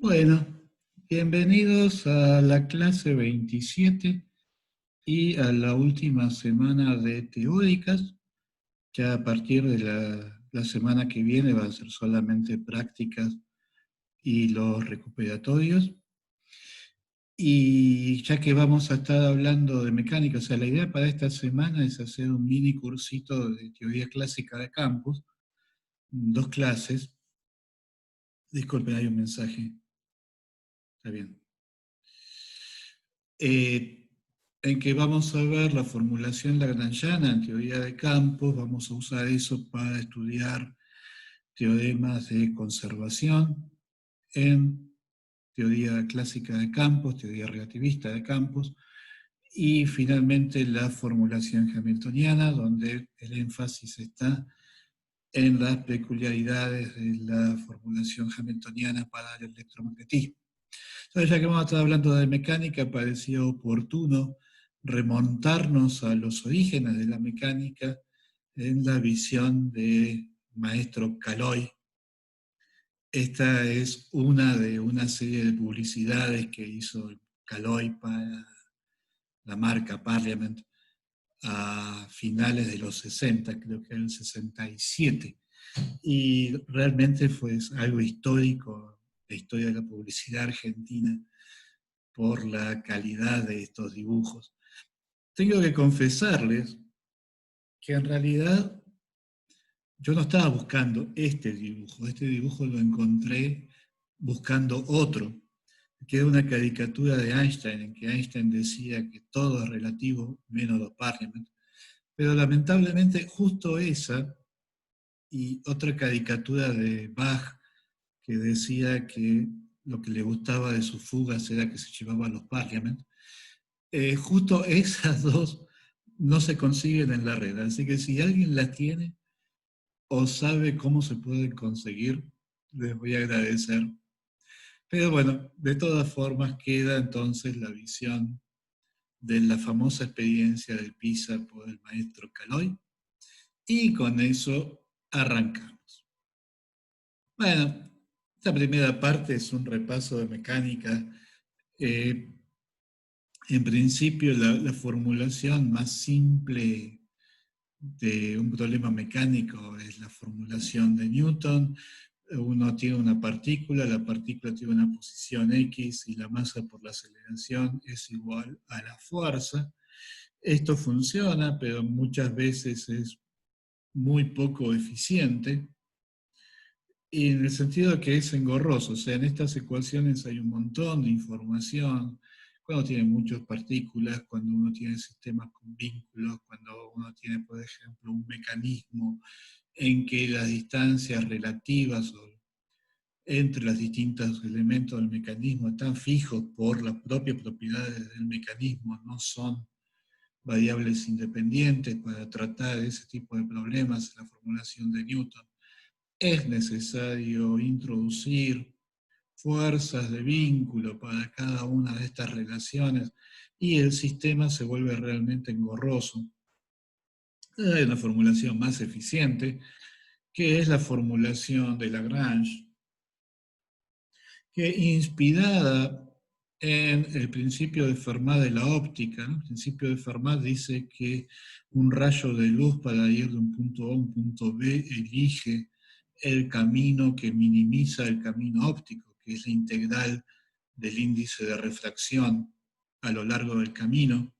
Bueno, bienvenidos a la clase 27 y a la última semana de teóricas. Ya a partir de la semana que viene va a ser solamente prácticas y los recuperatorios. Y ya que vamos a estar hablando de mecánica, o sea, la idea para esta semana es hacer un mini cursito de teoría clásica de campos, dos clases. Disculpen, hay un mensaje. Está bien. En que vamos a ver la formulación lagrangiana en teoría de campos. Vamos a usar eso para estudiar teoremas de conservación en teoría clásica de campos, teoría relativista de campos, y finalmente la formulación hamiltoniana, donde el énfasis está en las peculiaridades de la formulación hamiltoniana para el electromagnetismo. Entonces, ya que vamos a estar hablando de mecánica, parecía oportuno remontarnos a los orígenes de la mecánica en la visión de maestro Caloi. Esta es una de una serie de publicidades que hizo Caloi para la marca Parliament a finales de los 60, creo que era el 67. Y realmente fue algo histórico, la historia de la publicidad argentina, por la calidad de estos dibujos. Tengo que confesarles que en realidad yo no estaba buscando este dibujo lo encontré buscando otro, que era una caricatura de Einstein, en que Einstein decía que todo es relativo menos los Parliament, pero lamentablemente justo esa y otra caricatura de Bach que decía que lo que le gustaba de sus fugas era que se llevaban los Parliament, justo esas dos no se consiguen en la red. Así que si alguien las tiene o sabe cómo se pueden conseguir, les voy a agradecer. Pero bueno, de todas formas queda entonces la visión de la famosa experiencia de Pisa por el maestro Caloi. Y con eso arrancamos. Bueno, esta primera parte es un repaso de mecánica. Eh, en principio, la formulación más simple de un problema mecánico es la formulación de Newton. Uno tiene una partícula, la partícula tiene una posición X y la masa por la aceleración es igual a la fuerza. Esto funciona, pero muchas veces es muy poco eficiente, y en el sentido de que es engorroso. O sea, en estas ecuaciones hay un montón de información. Cuando tiene muchas partículas, cuando uno tiene sistemas con vínculos, cuando uno tiene, por ejemplo, un mecanismo en que las distancias relativas entre los distintos elementos del mecanismo están fijos por las propias propiedades del mecanismo, no son variables independientes. Para tratar ese tipo de problemas en la formulación de Newton es necesario introducir fuerzas de vínculo para cada una de estas relaciones y el sistema se vuelve realmente engorroso. Hay una formulación más eficiente, que es la formulación de Lagrange, que inspirada en el principio de Fermat de la óptica, ¿no? El principio de Fermat dice que un rayo de luz para ir de un punto A a un punto B elige el camino que minimiza el camino óptico, que es la integral del índice de refracción a lo largo del camino.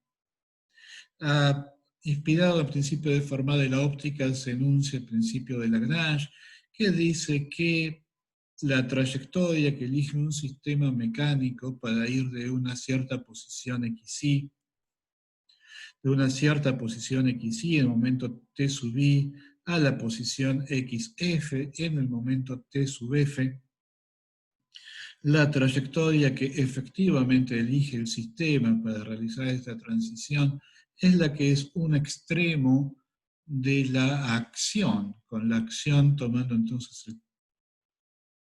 Inspirado al principio de Fermat de la óptica, se enuncia el principio de Lagrange, que dice que la trayectoria que elige un sistema mecánico para ir de una cierta posición xy, de una cierta posición xy en el momento t sub i, a la posición xf en el momento t sub f, la trayectoria que efectivamente elige el sistema para realizar esta transición es la que es un extremo de la acción, con la acción tomando entonces el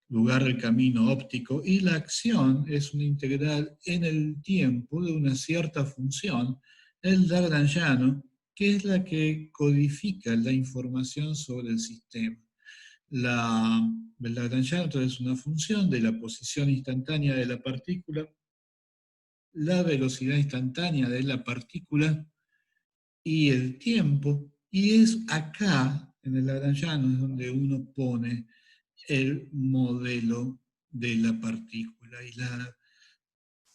lugar del camino óptico, y la acción es una integral en el tiempo de una cierta función, el lagrangiano, que es la que codifica la información sobre el sistema. El lagrangiano entonces es una función de la posición instantánea de la partícula, la velocidad instantánea de la partícula y el tiempo, y es acá, en el lagrangiano, es donde uno pone el modelo de la partícula. Y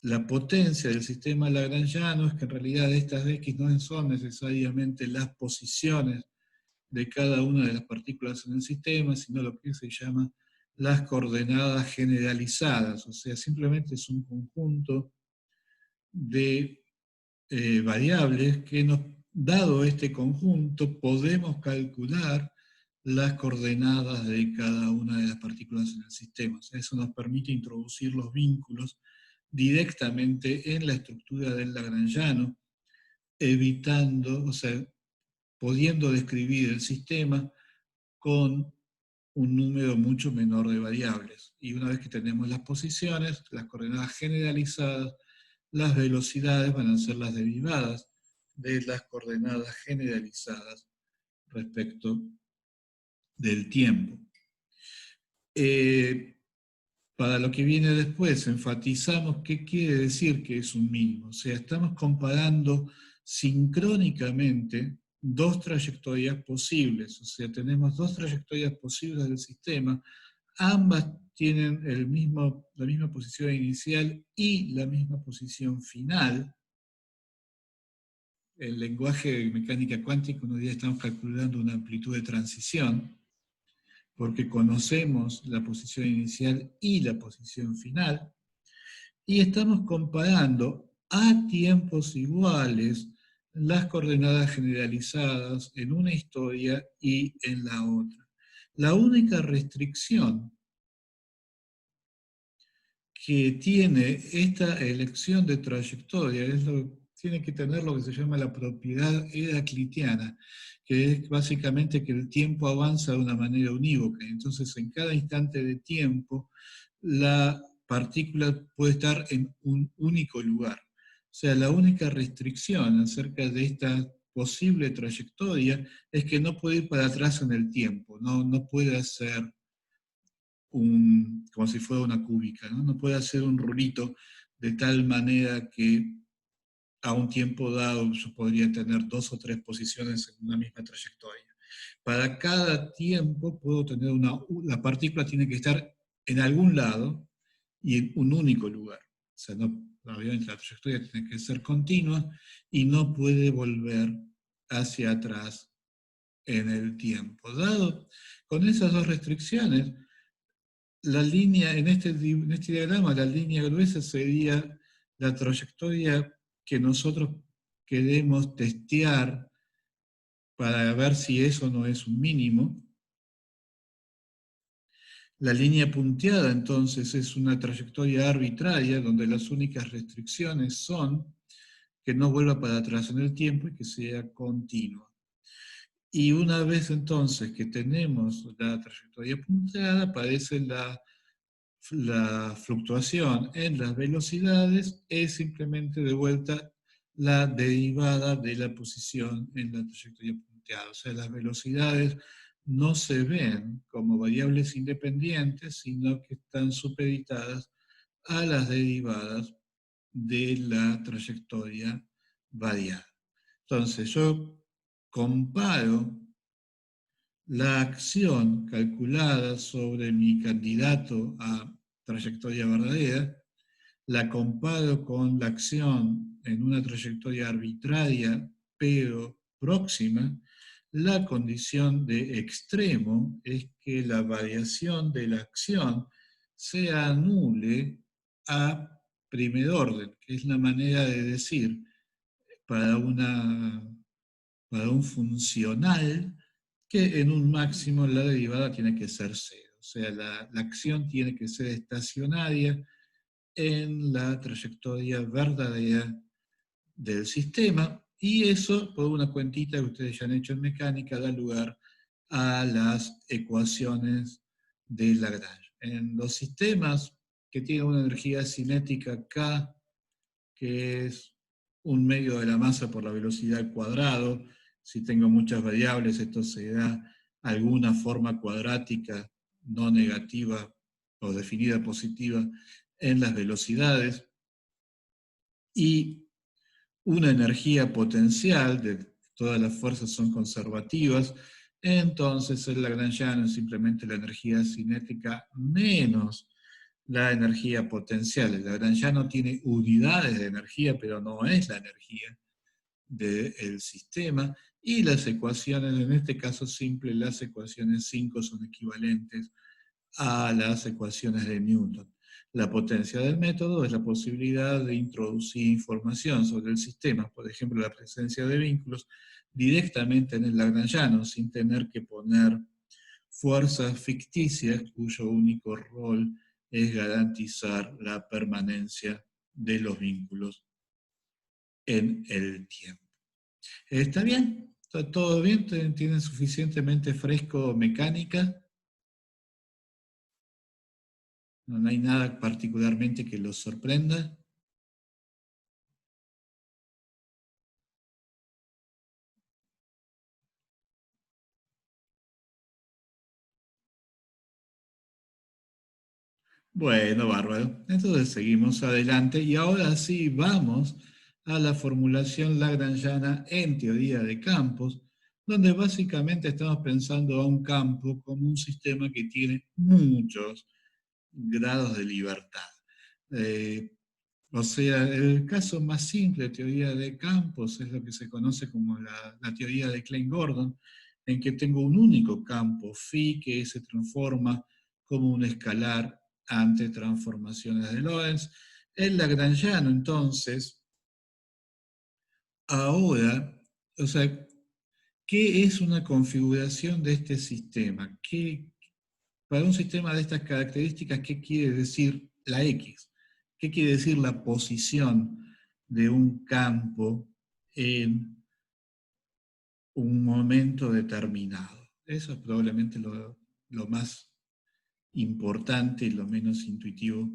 la potencia del sistema lagrangiano es que en realidad estas X no son necesariamente las posiciones de cada una de las partículas en el sistema, sino lo que se llama las coordenadas generalizadas, o sea, simplemente es un conjunto de variables que dado este conjunto, podemos calcular las coordenadas de cada una de las partículas en el sistema. O sea, eso nos permite introducir los vínculos directamente en la estructura del lagrangiano, evitando, o sea, pudiendo describir el sistema con un número mucho menor de variables. Y una vez que tenemos las posiciones, las coordenadas generalizadas, las velocidades van a ser las derivadas de las coordenadas generalizadas respecto del tiempo. Para lo que viene después, enfatizamos qué quiere decir que es un mínimo. O sea, estamos comparando sincrónicamente dos trayectorias posibles. O sea, tenemos dos trayectorias posibles del sistema. Ambas tienen la misma posición inicial y la misma posición final. El lenguaje de mecánica cuántica, unos días estamos calculando una amplitud de transición, porque conocemos la posición inicial y la posición final, y estamos comparando a tiempos iguales las coordenadas generalizadas en una historia y en la otra. La única restricción que tiene esta elección de trayectoria tiene que tener lo que se llama la propiedad heraclitiana, que es básicamente que el tiempo avanza de una manera unívoca. Entonces, en cada instante de tiempo, la partícula puede estar en un único lugar. O sea, la única restricción acerca de esta posible trayectoria es que no puede ir para atrás en el tiempo, no puede hacer como si fuera una cúbica, ¿no? No puede hacer un rulito de tal manera que a un tiempo dado yo podría tener dos o tres posiciones en una misma trayectoria. Para cada tiempo puedo tener la partícula tiene que estar en algún lado y en un único lugar. O sea, obviamente la trayectoria tiene que ser continua y no puede volver hacia atrás en el tiempo. Dado con esas dos restricciones, la línea, en este diagrama, la línea gruesa sería la trayectoria que nosotros queremos testear para ver si eso no es un mínimo. La línea punteada, entonces, es una trayectoria arbitraria donde las únicas restricciones son que no vuelva para atrás en el tiempo y que sea continua. Y una vez entonces que tenemos la trayectoria punteada, aparece la fluctuación en las velocidades, es simplemente de vuelta la derivada de la posición en la trayectoria punteada. O sea, las velocidades no se ven como variables independientes, sino que están supeditadas a las derivadas de la trayectoria variada. Entonces, yo comparo la acción calculada sobre mi candidato a trayectoria verdadera, la comparo con la acción en una trayectoria arbitraria pero próxima. La condición de extremo es que la variación de la acción se anule a primer orden, que es la manera de decir para, para un funcional que en un máximo la derivada tiene que ser cero. O sea, la acción tiene que ser estacionaria en la trayectoria verdadera del sistema, y eso, por una cuentita que ustedes ya han hecho en mecánica, da lugar a las ecuaciones de Lagrange. En los sistemas que tienen una energía cinética K, que es un medio de la masa por la velocidad al cuadrado, si tengo muchas variables, esto se da alguna forma cuadrática no negativa o definida positiva en las velocidades, y una energía potencial, de todas las fuerzas son conservativas, entonces el lagrangiano es simplemente la energía cinética menos la energía potencial. El lagrangiano tiene unidades de energía, pero no es la energía del sistema, y las ecuaciones, en este caso simple, las ecuaciones 5 son equivalentes a las ecuaciones de Newton. La potencia del método es la posibilidad de introducir información sobre el sistema, por ejemplo, la presencia de vínculos, directamente en el lagrangiano, sin tener que poner fuerzas ficticias cuyo único rol es garantizar la permanencia de los vínculos en el tiempo. ¿Está bien? ¿Está todo bien? ¿Tienen suficientemente fresco mecánica? ¿No hay nada particularmente que los sorprenda? Bueno, bárbaro. Entonces seguimos adelante y ahora sí vamos a la formulación lagrangiana en teoría de campos, donde básicamente estamos pensando a un campo como un sistema que tiene muchos grados de libertad. Eh, O sea, el caso más simple de teoría de campos es lo que se conoce como la teoría de Klein-Gordon, en que tengo un único campo, phi, que se transforma como un escalar ante transformaciones de Lorentz. El lagrangiano, entonces, ahora, o sea, ¿qué es una configuración de este sistema? Para un sistema de estas características, ¿qué quiere decir la X? ¿Qué quiere decir la posición de un campo en un momento determinado? Eso es probablemente lo más importante y lo menos intuitivo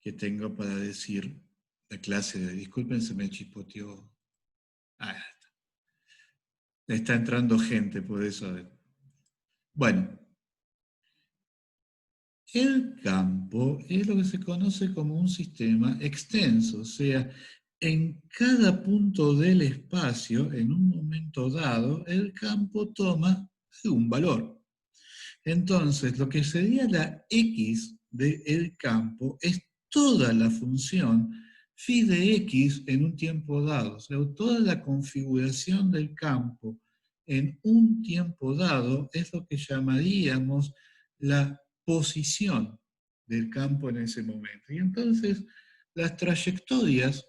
que tengo para decir la clase de. Disculpen, se me chispoteó. Ah, está entrando gente, por eso. Bueno, el campo es lo que se conoce como un sistema extenso, o sea, en cada punto del espacio, en un momento dado, el campo toma un valor. Entonces, lo que sería la X del campo es toda la función phi de X en un tiempo dado, o sea, toda la configuración del campo en un tiempo dado es lo que llamaríamos la posición del campo en ese momento. Y entonces, las trayectorias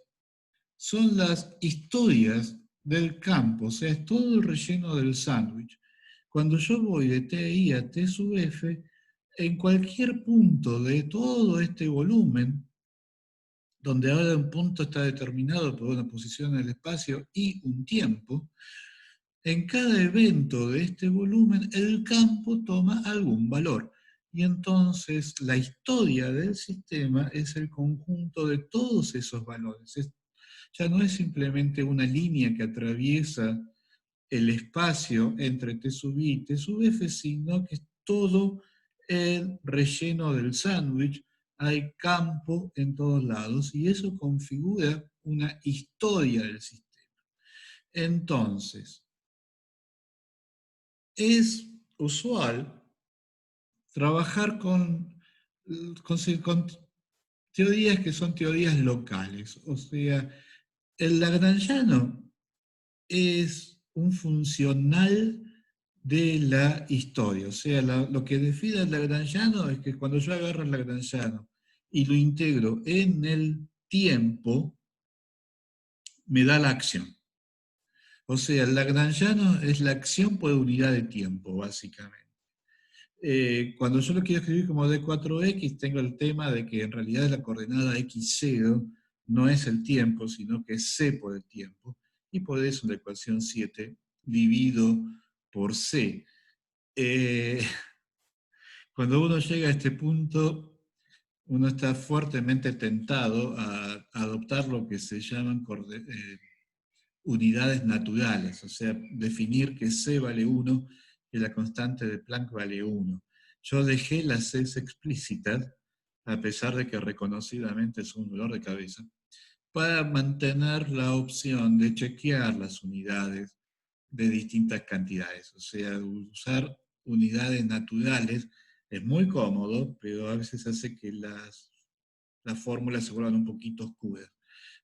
son las historias del campo, o sea, es todo el relleno del sándwich. Cuando yo voy de TI a T sub F, en cualquier punto de todo este volumen, donde ahora un punto está determinado por una posición en el espacio y un tiempo, en cada evento de este volumen el campo toma algún valor. Y entonces la historia del sistema es el conjunto de todos esos valores. Ya no es simplemente una línea que atraviesa el espacio entre T sub I y T sub F, sino que es todo el relleno del sándwich. Hay campo en todos lados y eso configura una historia del sistema. Entonces, es usual trabajar con teorías que son teorías locales. O sea, el lagrangiano es un funcional de la historia. O sea, lo que define el lagrangiano es que cuando yo agarro el lagrangiano y lo integro en el tiempo, me da la acción. O sea, el lagrangiano es la acción por unidad de tiempo, básicamente. Cuando yo lo quiero escribir como D4X, tengo el tema de que en realidad la coordenada X0 no es el tiempo, sino que es C por el tiempo. Y por eso la ecuación 7 divido por C. Eh, Cuando uno llega a este punto, uno está fuertemente tentado a adoptar lo que se llaman unidades naturales, o sea, definir que C vale 1 y la constante de Planck vale 1. Yo dejé las Cs explícitas, a pesar de que reconocidamente es un dolor de cabeza, para mantener la opción de chequear las unidades de distintas cantidades. O sea, usar unidades naturales es muy cómodo, pero a veces hace que las fórmulas se vuelvan un poquito oscuras.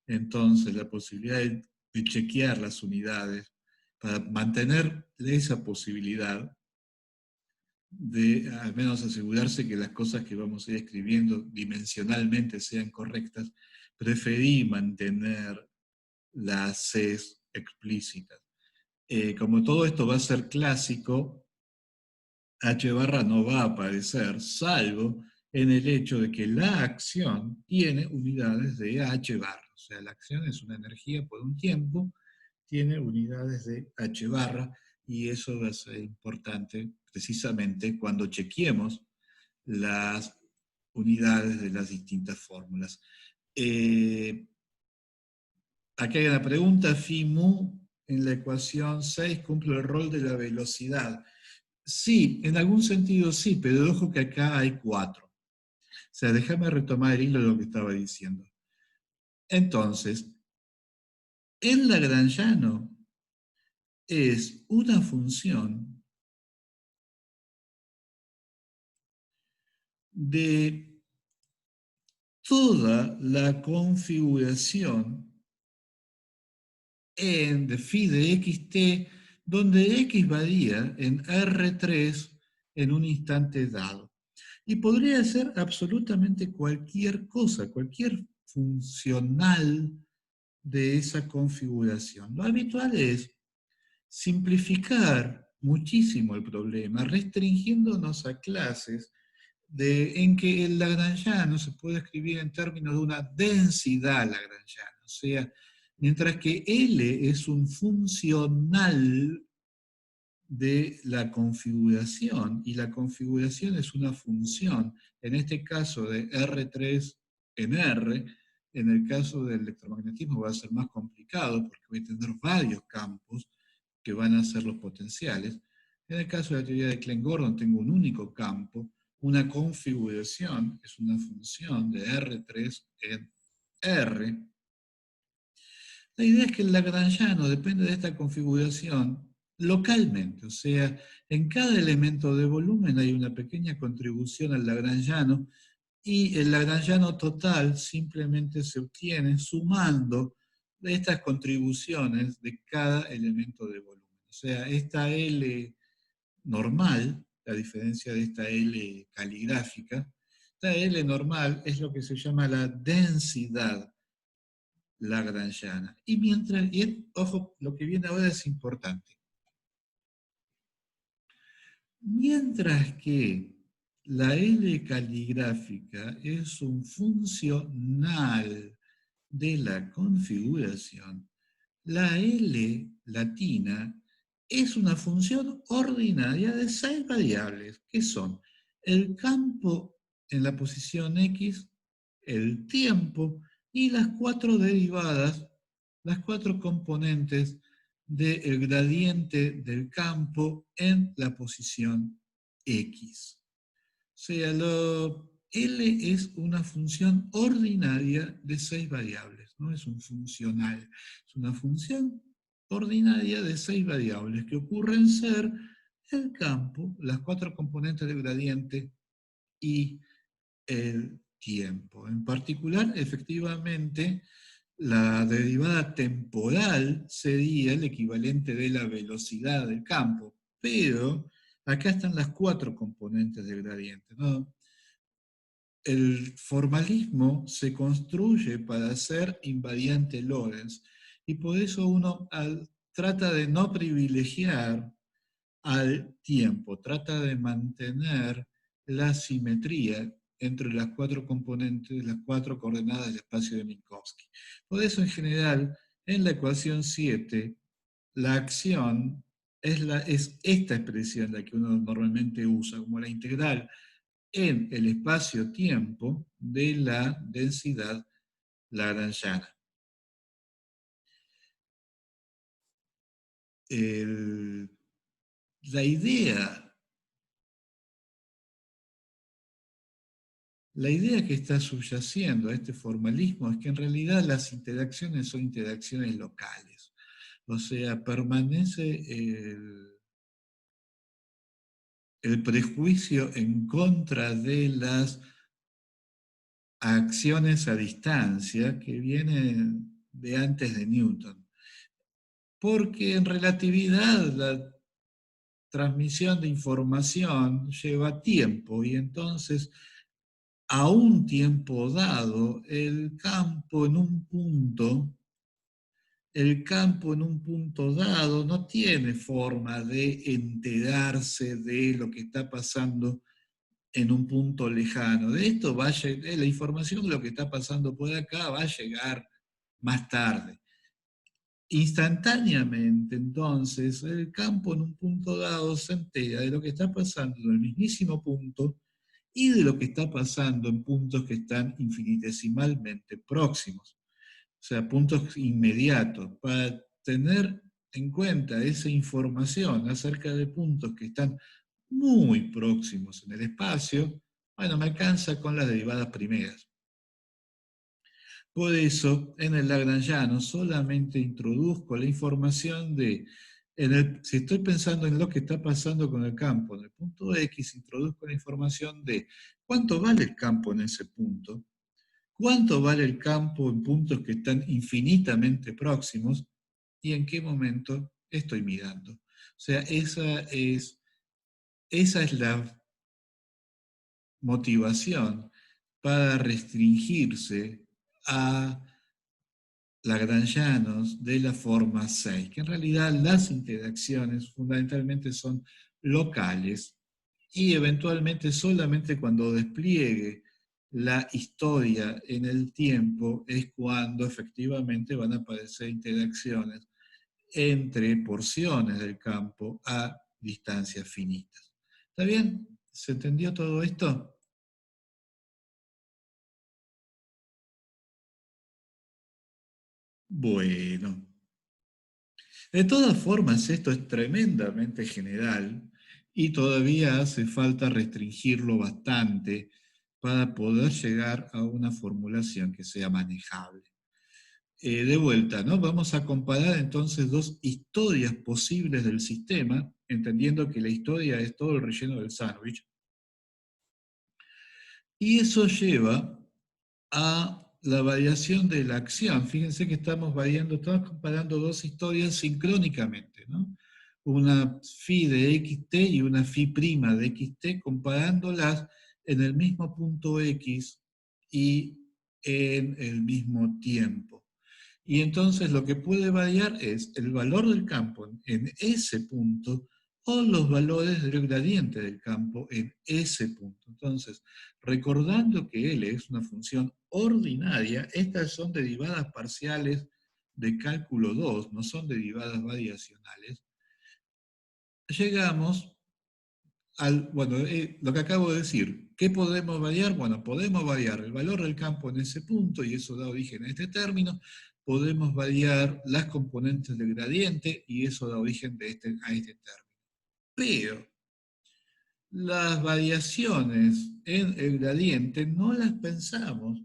Entonces, la posibilidad de chequear las unidades para mantener esa posibilidad de al menos asegurarse que las cosas que vamos a ir escribiendo dimensionalmente sean correctas, preferí mantener las Cs explícitas. Como todo esto va a ser clásico, H barra no va a aparecer, salvo en el hecho de que la acción tiene unidades de H barra. O sea, la acción es una energía por un tiempo, tiene unidades de H barra, y eso va a ser importante precisamente cuando chequeemos las unidades de las distintas fórmulas. Aquí hay una pregunta, phi mu en la ecuación 6 cumple el rol de la velocidad. Sí, en algún sentido sí, pero ojo que acá hay 4. O sea, déjame retomar el hilo de lo que estaba diciendo. Entonces, el lagrangiano es una función de toda la configuración de phi de xt, donde x varía en R3 en un instante dado. Y podría ser absolutamente cualquier cosa, cualquier funcional de esa configuración. Lo habitual es simplificar muchísimo el problema, restringiéndonos a clases en que el lagrangiano se puede escribir en términos de una densidad lagrangiana. O sea, mientras que L es un funcional de la configuración, y la configuración es una función, en este caso de R3 en R, en el caso del electromagnetismo va a ser más complicado porque voy a tener varios campos que van a ser los potenciales. En el caso de la teoría de Klein-Gordon tengo un único campo, una configuración es una función de R3 en R. La idea es que el lagrangiano depende de esta configuración localmente, o sea, en cada elemento de volumen hay una pequeña contribución al lagrangiano, y el lagrangiano total simplemente se obtiene sumando estas contribuciones de cada elemento de volumen. O sea, esta L normal, a diferencia de esta L caligráfica, esta L normal es lo que se llama la densidad lagrangiana. Ojo, lo que viene ahora es importante. Mientras que la L caligráfica es un funcional de la configuración, la L latina es una función ordinaria de 6 variables, que son el campo en la posición X, el tiempo y las 4 derivadas, las 4 componentes del gradiente del campo en la posición X. O sea, L es una función ordinaria de 6 variables, no es un funcional, es una función ordinaria de 6 variables que ocurren ser el campo, las 4 componentes del gradiente y el tiempo. En particular, efectivamente, la derivada temporal sería el equivalente de la velocidad del campo, pero acá están las 4 componentes del gradiente, ¿no? El formalismo se construye para ser invariante Lorentz, y por eso uno trata de no privilegiar al tiempo, trata de mantener la simetría entre las 4 componentes, las 4 coordenadas del espacio de Minkowski. Por eso, en general, en la ecuación 7, la acción es esta expresión la que uno normalmente usa como la integral en el espacio-tiempo de la densidad lagrangiana. La idea, la idea que está subyaciendo a este formalismo es que en realidad las interacciones son interacciones locales. O sea, permanece el prejuicio en contra de las acciones a distancia que vienen de antes de Newton. Porque en relatividad la transmisión de información lleva tiempo y entonces a un tiempo dado el campo en un punto dado no tiene forma de enterarse de lo que está pasando en un punto lejano. De esto va a llegar, la información de lo que está pasando por acá va a llegar más tarde. Instantáneamente, entonces, el campo en un punto dado se entera de lo que está pasando en el mismísimo punto y de lo que está pasando en puntos que están infinitesimalmente próximos, o sea, puntos inmediatos. Para tener en cuenta esa información acerca de puntos que están muy próximos en el espacio, bueno, me alcanza con las derivadas primeras. Por eso, en el lagrangiano solamente introduzco la información de, si estoy pensando en lo que está pasando con el campo, en el punto X, introduzco la información de cuánto vale el campo en ese punto, cuánto vale el campo en puntos que están infinitamente próximos y en qué momento estoy mirando. O sea, esa es la motivación para restringirse a lagrangianos de la forma 6, que en realidad las interacciones fundamentalmente son locales y eventualmente solamente cuando despliegue la historia en el tiempo es cuando efectivamente van a aparecer interacciones entre porciones del campo a distancias finitas. ¿Está bien? ¿Se entendió todo esto? Bueno. De todas formas, esto es tremendamente general y todavía hace falta restringirlo bastante para poder llegar a una formulación que sea manejable. De vuelta, ¿no? Vamos a comparar entonces dos historias posibles del sistema, entendiendo que la historia es todo el relleno del sándwich, y eso lleva a la variación de la acción. Fíjense que estamos comparando dos historias sincrónicamente, ¿no? Una phi de xt y una phi prima de xt, comparándolas en el mismo punto x y en el mismo tiempo. Y entonces lo que puede variar es el valor del campo en ese punto o los valores del gradiente del campo en ese punto. Entonces, recordando que L es una función ordinaria, estas son derivadas parciales de cálculo 2, no son derivadas variacionales, llegamos bueno, lo que acabo de decir. ¿Qué podemos variar? Bueno, podemos variar el valor del campo en ese punto, y eso da origen a este término. Podemos variar las componentes del gradiente, y eso da origen a este término. Pero las variaciones en el gradiente no las pensamos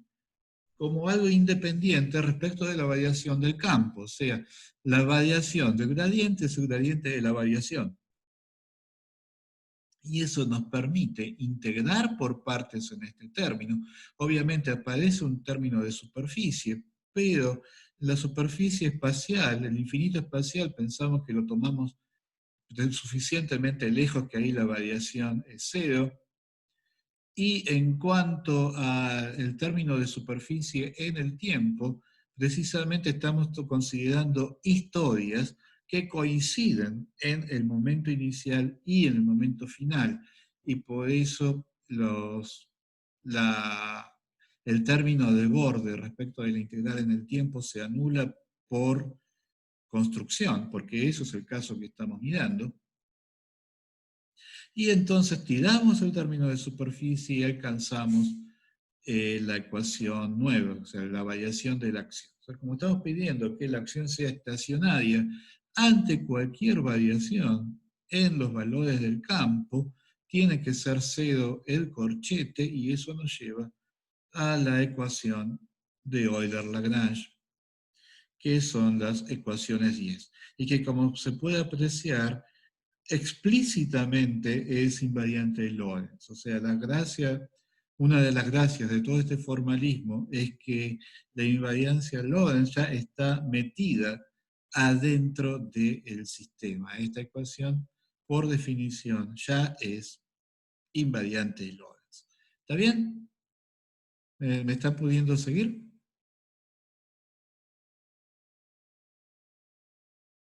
como algo independiente respecto de la variación del campo. O sea, la variación del gradiente es el gradiente de la variación. Y eso nos permite integrar por partes en este término. Obviamente aparece un término de superficie, pero la superficie espacial, el infinito espacial, pensamos que lo tomamos suficientemente lejos que ahí la variación es cero. Y en cuanto al término de superficie en el tiempo, precisamente estamos considerando historias que coinciden en el momento inicial y en el momento final. Y por eso el término de borde respecto de la integral en el tiempo se anula por construcción, porque eso es el caso que estamos mirando. Y entonces tiramos el término de superficie y alcanzamos la ecuación nueva, o sea, la variación de la acción. O sea, como estamos pidiendo que la acción sea estacionaria ante cualquier variación, en los valores del campo, tiene que ser 0 el corchete, y eso nos lleva a la ecuación de Euler-Lagrange, que son las ecuaciones 10, y que, como se puede apreciar, explícitamente es invariante de Lorentz. O sea, una de las gracias de todo este formalismo es que la invariancia Lorentz ya está metida adentro del sistema. Esta ecuación, por definición, ya es invariante de Lorentz. ¿Está bien? ¿Me está pudiendo seguir?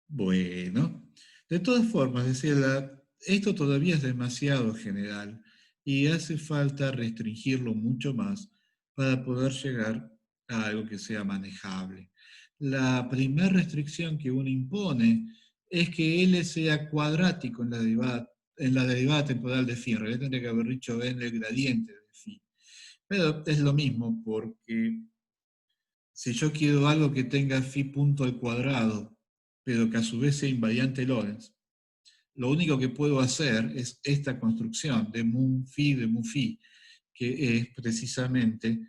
Bueno, de todas formas, decía, esto todavía es demasiado general y hace falta restringirlo mucho más para poder llegar a algo que sea manejable. La primera restricción que uno impone es que L sea cuadrático en la derivada temporal de phi. En realidad tendría que haber dicho en el gradiente de phi. Pero es lo mismo, porque si yo quiero algo que tenga phi punto al cuadrado, pero que a su vez sea invariante Lorentz, lo único que puedo hacer es esta construcción de mu phi, que es precisamente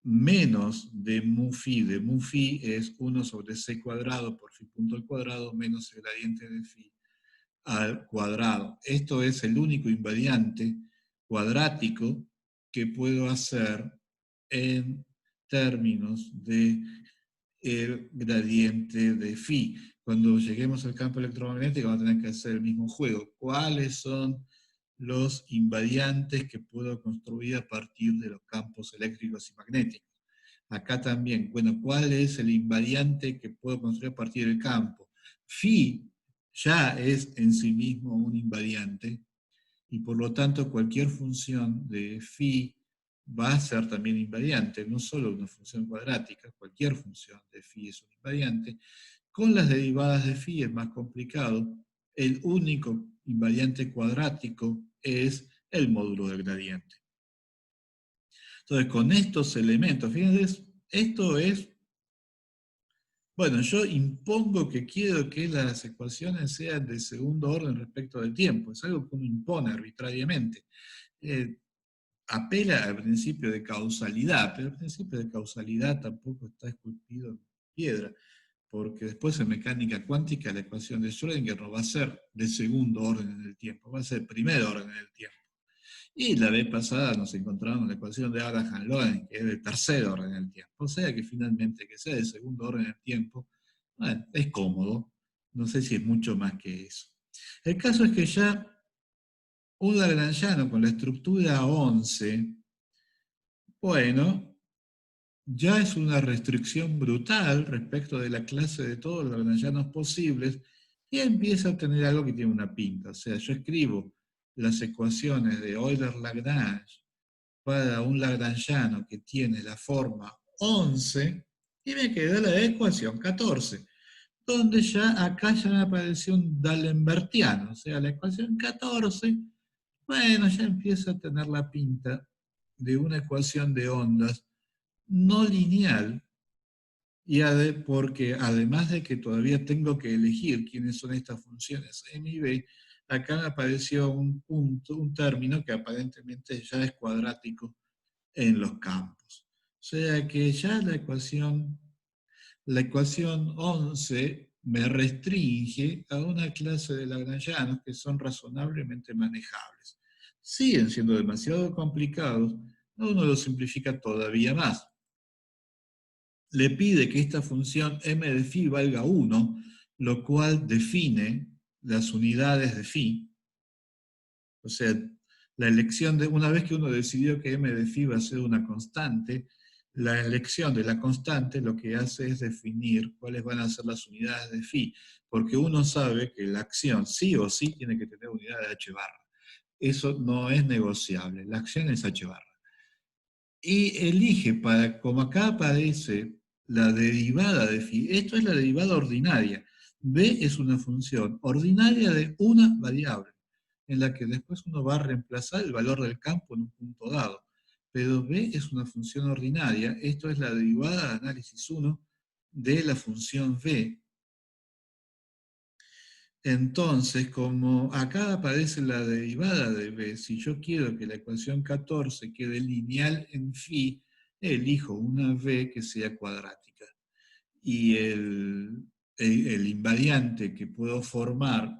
menos de mu phi es 1 sobre c cuadrado por phi punto al cuadrado menos el gradiente de phi al cuadrado. Esto es el único invariante cuadrático que puedo hacer en términos de el gradiente de phi. Cuando lleguemos al campo electromagnético vamos a tener que hacer el mismo juego. ¿Cuáles son los invariantes que puedo construir a partir de los campos eléctricos y magnéticos? Acá también, bueno, ¿cuál es el invariante que puedo construir a partir del campo? Phi ya es en sí mismo un invariante, y por lo tanto cualquier función de phi va a ser también invariante, no solo una función cuadrática, cualquier función de phi es un invariante. Con las derivadas de phi es más complicado, el único invariante cuadrático es el módulo del gradiente. Entonces, con estos elementos, fíjense, esto es, bueno, yo impongo que quiero que las ecuaciones sean de segundo orden respecto del tiempo, es algo que uno impone arbitrariamente. Apela al principio de causalidad, pero el principio de causalidad tampoco está esculpido en piedra, porque después en mecánica cuántica la ecuación de Schrödinger no va a ser de segundo orden en el tiempo, va a ser primer orden en el tiempo. Y la vez pasada nos encontramos la ecuación de Abraham-Lorentz, que es de tercer orden en el tiempo. O sea que finalmente que sea de segundo orden en el tiempo, bueno, es cómodo. No sé si es mucho más que eso. El caso es que ya un lagrangiano con la estructura 11, bueno, ya es una restricción brutal respecto de la clase de todos los lagrangianos posibles, y empieza a tener algo que tiene una pinta. O sea, yo escribo las ecuaciones de Euler-Lagrange para un lagrangiano que tiene la forma 11, y me queda la ecuación 14, donde ya acá ya me apareció un D'Alembertiano. O sea, la ecuación 14, bueno, ya empieza a tener la pinta de una ecuación de ondas no lineal, porque además de que todavía tengo que elegir quiénes son estas funciones M y B, acá me apareció un punto, un término que aparentemente ya es cuadrático en los campos. O sea que ya la ecuación 11 me restringe a una clase de lagrangianos que son razonablemente manejables. Siguen siendo demasiado complicados, uno lo simplifica todavía más. Le pide que esta función m de phi valga 1, lo cual define las unidades de phi. O sea, la elección de, una vez que uno decidió que m de phi va a ser una constante, la elección de la constante lo que hace es definir cuáles van a ser las unidades de phi, porque uno sabe que la acción sí o sí tiene que tener unidad de h barra. Eso no es negociable, la acción es h barra. Y elige, como acá aparece la derivada de phi, esto es la derivada ordinaria. B es una función ordinaria de una variable, en la que después uno va a reemplazar el valor del campo en un punto dado. Pero B es una función ordinaria, esto es la derivada de análisis 1 de la función B. Entonces, como acá aparece la derivada de b, si yo quiero que la ecuación 14 quede lineal en phi, elijo una b que sea cuadrática. Y el invariante que puedo formar,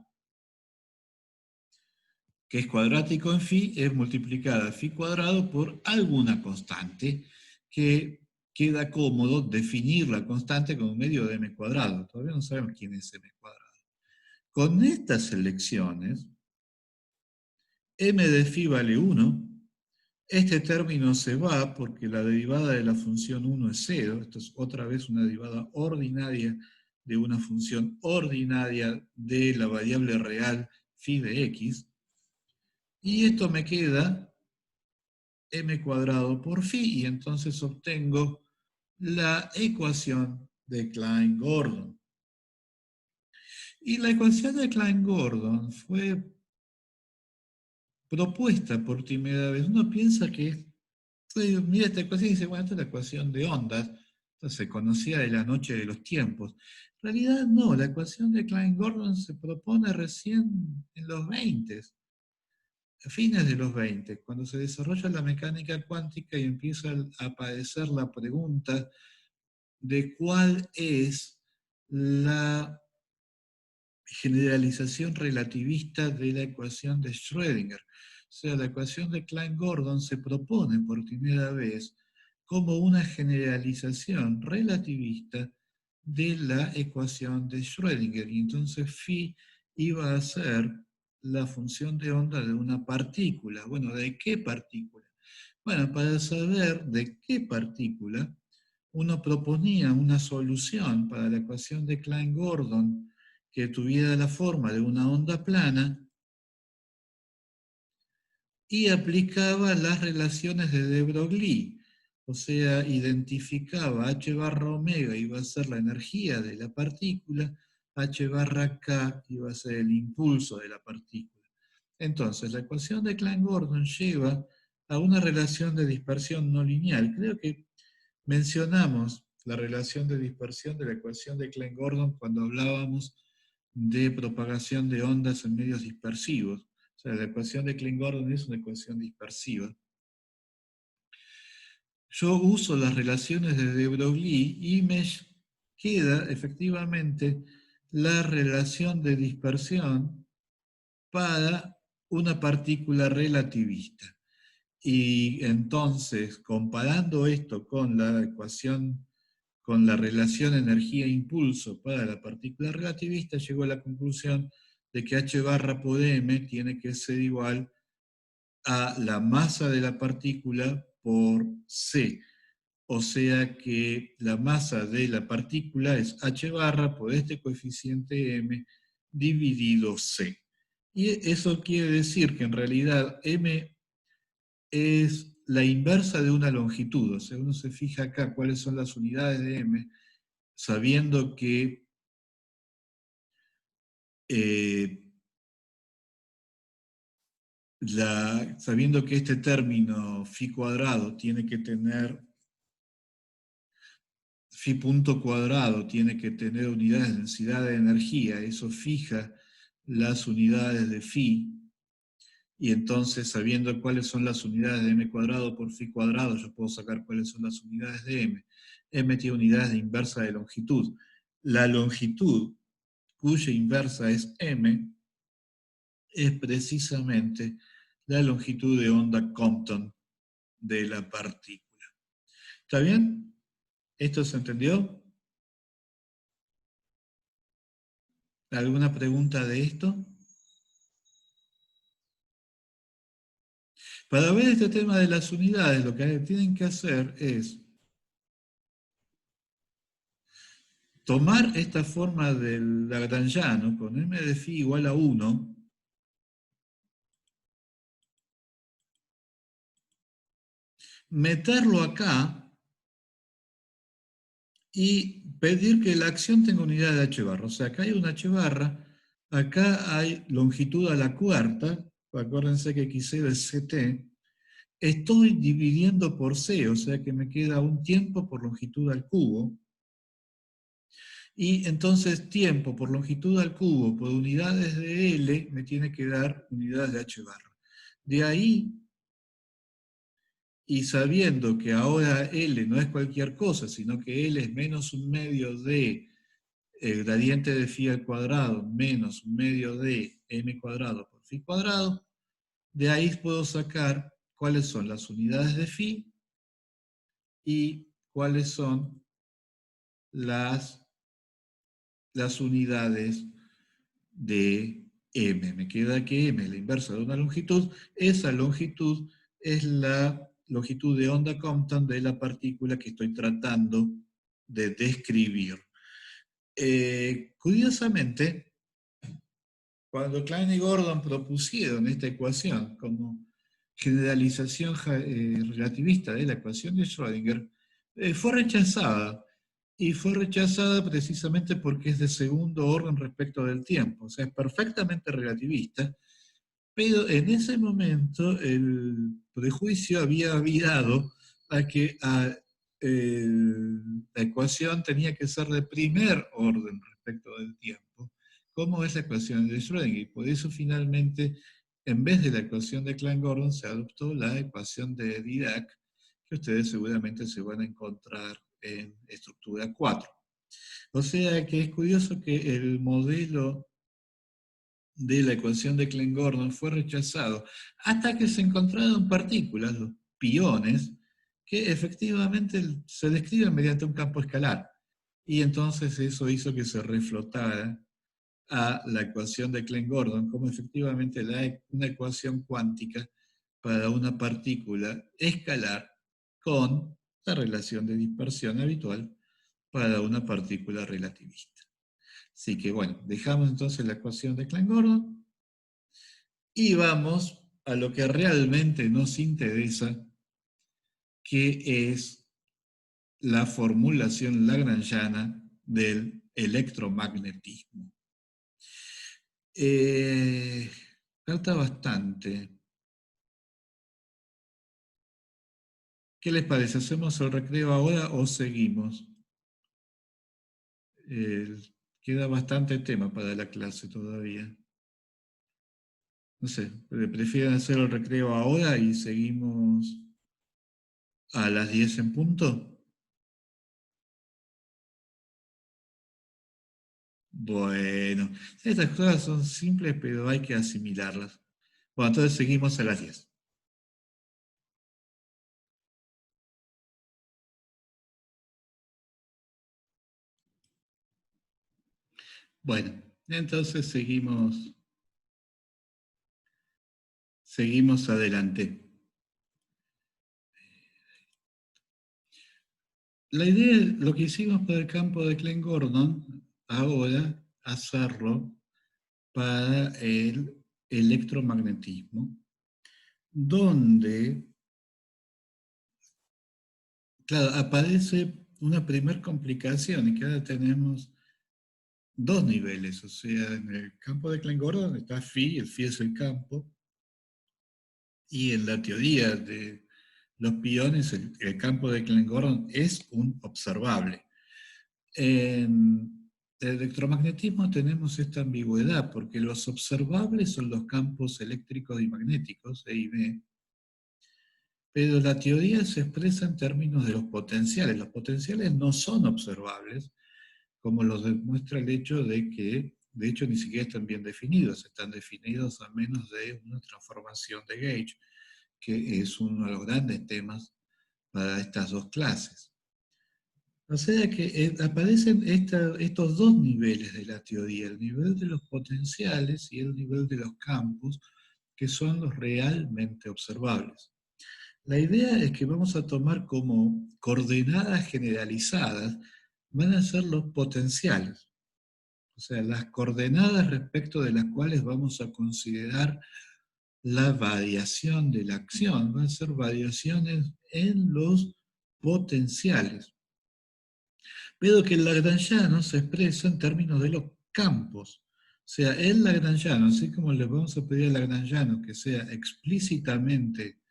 que es cuadrático en phi, es multiplicar a phi cuadrado por alguna constante, que queda cómodo definir la constante como medio de m cuadrado. Todavía no sabemos quién es m cuadrado. Con estas elecciones, m de phi vale 1. Este término se va porque la derivada de la función 1 es 0. Esto es otra vez una derivada ordinaria de una función ordinaria de la variable real phi de x. Y esto me queda m cuadrado por phi, y entonces obtengo la ecuación de Klein-Gordon. Y la ecuación de Klein-Gordon fue propuesta por primera vez. Uno piensa que, mira esta ecuación y dice, bueno, esta es la ecuación de ondas, esta se conocía de la noche de los tiempos. En realidad no, la ecuación de Klein-Gordon se propone recién en los 20, a fines de los 20, cuando se desarrolla la mecánica cuántica y empieza a aparecer la pregunta de cuál es la generalización relativista de la ecuación de Schrödinger. O sea, la ecuación de Klein-Gordon se propone por primera vez como una generalización relativista de la ecuación de Schrödinger. Y entonces phi iba a ser la función de onda de una partícula. Bueno, ¿de qué partícula? Bueno, para saber de qué partícula, uno proponía una solución para la ecuación de Klein-Gordon que tuviera la forma de una onda plana y aplicaba las relaciones de de Broglie. O sea, identificaba h barra omega iba a ser la energía de la partícula, h barra k iba a ser el impulso de la partícula. Entonces, la ecuación de Klein-Gordon lleva a una relación de dispersión no lineal. Creo que mencionamos la relación de dispersión de la ecuación de Klein-Gordon cuando hablábamos de propagación de ondas en medios dispersivos. O sea, la ecuación de Klein-Gordon es una ecuación dispersiva. Yo uso las relaciones de de Broglie y me queda efectivamente la relación de dispersión para una partícula relativista. Y entonces, comparando esto con la ecuación, con la relación energía-impulso para la partícula relativista, llegó a la conclusión de que h barra por m tiene que ser igual a la masa de la partícula por c. O sea que la masa de la partícula es h barra por este coeficiente m dividido c. Y eso quiere decir que en realidad m es la inversa de una longitud. O sea, uno se fija acá cuáles son las unidades de m, sabiendo que sabiendo que este término phi cuadrado tiene que tener, phi punto cuadrado tiene que tener unidades de densidad de energía, eso fija las unidades de phi, y entonces sabiendo cuáles son las unidades de m cuadrado por phi cuadrado, yo puedo sacar cuáles son las unidades de m. M tiene unidades de inversa de longitud. La longitud, cuya inversa es m, es precisamente la longitud de onda Compton de la partícula. ¿Está bien? ¿Esto se entendió? ¿Alguna pregunta de esto? Para ver este tema de las unidades, lo que tienen que hacer es tomar esta forma del lagrangiano con m de phi igual a 1, meterlo acá y pedir que la acción tenga unidad de h barra. O sea, acá hay una h barra, acá hay longitud a la cuarta, acuérdense que x0 es ct, estoy dividiendo por c, o sea que me queda un tiempo por longitud al cubo, Y entonces tiempo por longitud al cubo por unidades de L me tiene que dar unidades de H barra. De ahí, y sabiendo que ahora L no es cualquier cosa, sino que L es menos un medio de el gradiente de phi al cuadrado menos un medio de m cuadrado por phi cuadrado, de ahí puedo sacar cuáles son las unidades de phi y cuáles son las unidades de m. Me queda que m es la inversa de una longitud. Esa longitud es la longitud de onda Compton de la partícula que estoy tratando de describir. Curiosamente, cuando Klein y Gordon propusieron esta ecuación como generalización relativista de la ecuación de Schrödinger, fue rechazada. Y fue rechazada precisamente porque es de segundo orden respecto del tiempo. O sea, es perfectamente relativista, pero en ese momento el prejuicio había virado a que la ecuación tenía que ser de primer orden respecto del tiempo, como es la ecuación de Schrödinger. Y por eso finalmente, en vez de la ecuación de Klein-Gordon, se adoptó la ecuación de Dirac, que ustedes seguramente se van a encontrar en estructura 4. O sea que es curioso que el modelo de la ecuación de Klein-Gordon fue rechazado hasta que se encontraron partículas, los piones, que efectivamente se describen mediante un campo escalar. Y entonces eso hizo que se reflotara a la ecuación de Klein-Gordon como efectivamente una ecuación cuántica para una partícula escalar con la relación de dispersión habitual para una partícula relativista. Así que bueno, dejamos entonces la ecuación de Klein-Gordon y vamos a lo que realmente nos interesa, que es la formulación lagrangiana del electromagnetismo. Falta bastante. ¿Qué les parece? ¿Hacemos el recreo ahora o seguimos? Queda bastante tema para la clase todavía. No sé, ¿prefieren hacer el recreo ahora y seguimos a las 10 en punto? Bueno, estas cosas son simples, pero hay que asimilarlas. Bueno, entonces seguimos a las 10. Bueno, entonces seguimos adelante. La idea, lo que hicimos para el campo de Klein-Gordon, ahora hacerlo para el electromagnetismo, donde, claro, aparece una primer complicación y que ahora tenemos dos niveles, o sea, en el campo de Klein-Gordon está phi, el phi es el campo, y en la teoría de los piones, el campo de Klein-Gordon es un observable. En el electromagnetismo tenemos esta ambigüedad, porque los observables son los campos eléctricos y magnéticos, E y B, pero la teoría se expresa en términos de los potenciales. Los potenciales no son observables, como los demuestra el hecho de que, de hecho, ni siquiera están bien definidos, están definidos a menos de una transformación de gauge, que es uno de los grandes temas para estas dos clases. O sea que aparecen estos dos niveles de la teoría, el nivel de los potenciales y el nivel de los campos, que son los realmente observables. La idea es que vamos a tomar como coordenadas generalizadas, van a ser los potenciales, o sea, las coordenadas respecto de las cuales vamos a considerar la variación de la acción, van a ser variaciones en los potenciales, pero que el lagrangiano se expresa en términos de los campos. O sea, el lagrangiano, así como le vamos a pedir al lagrangiano que sea explícitamente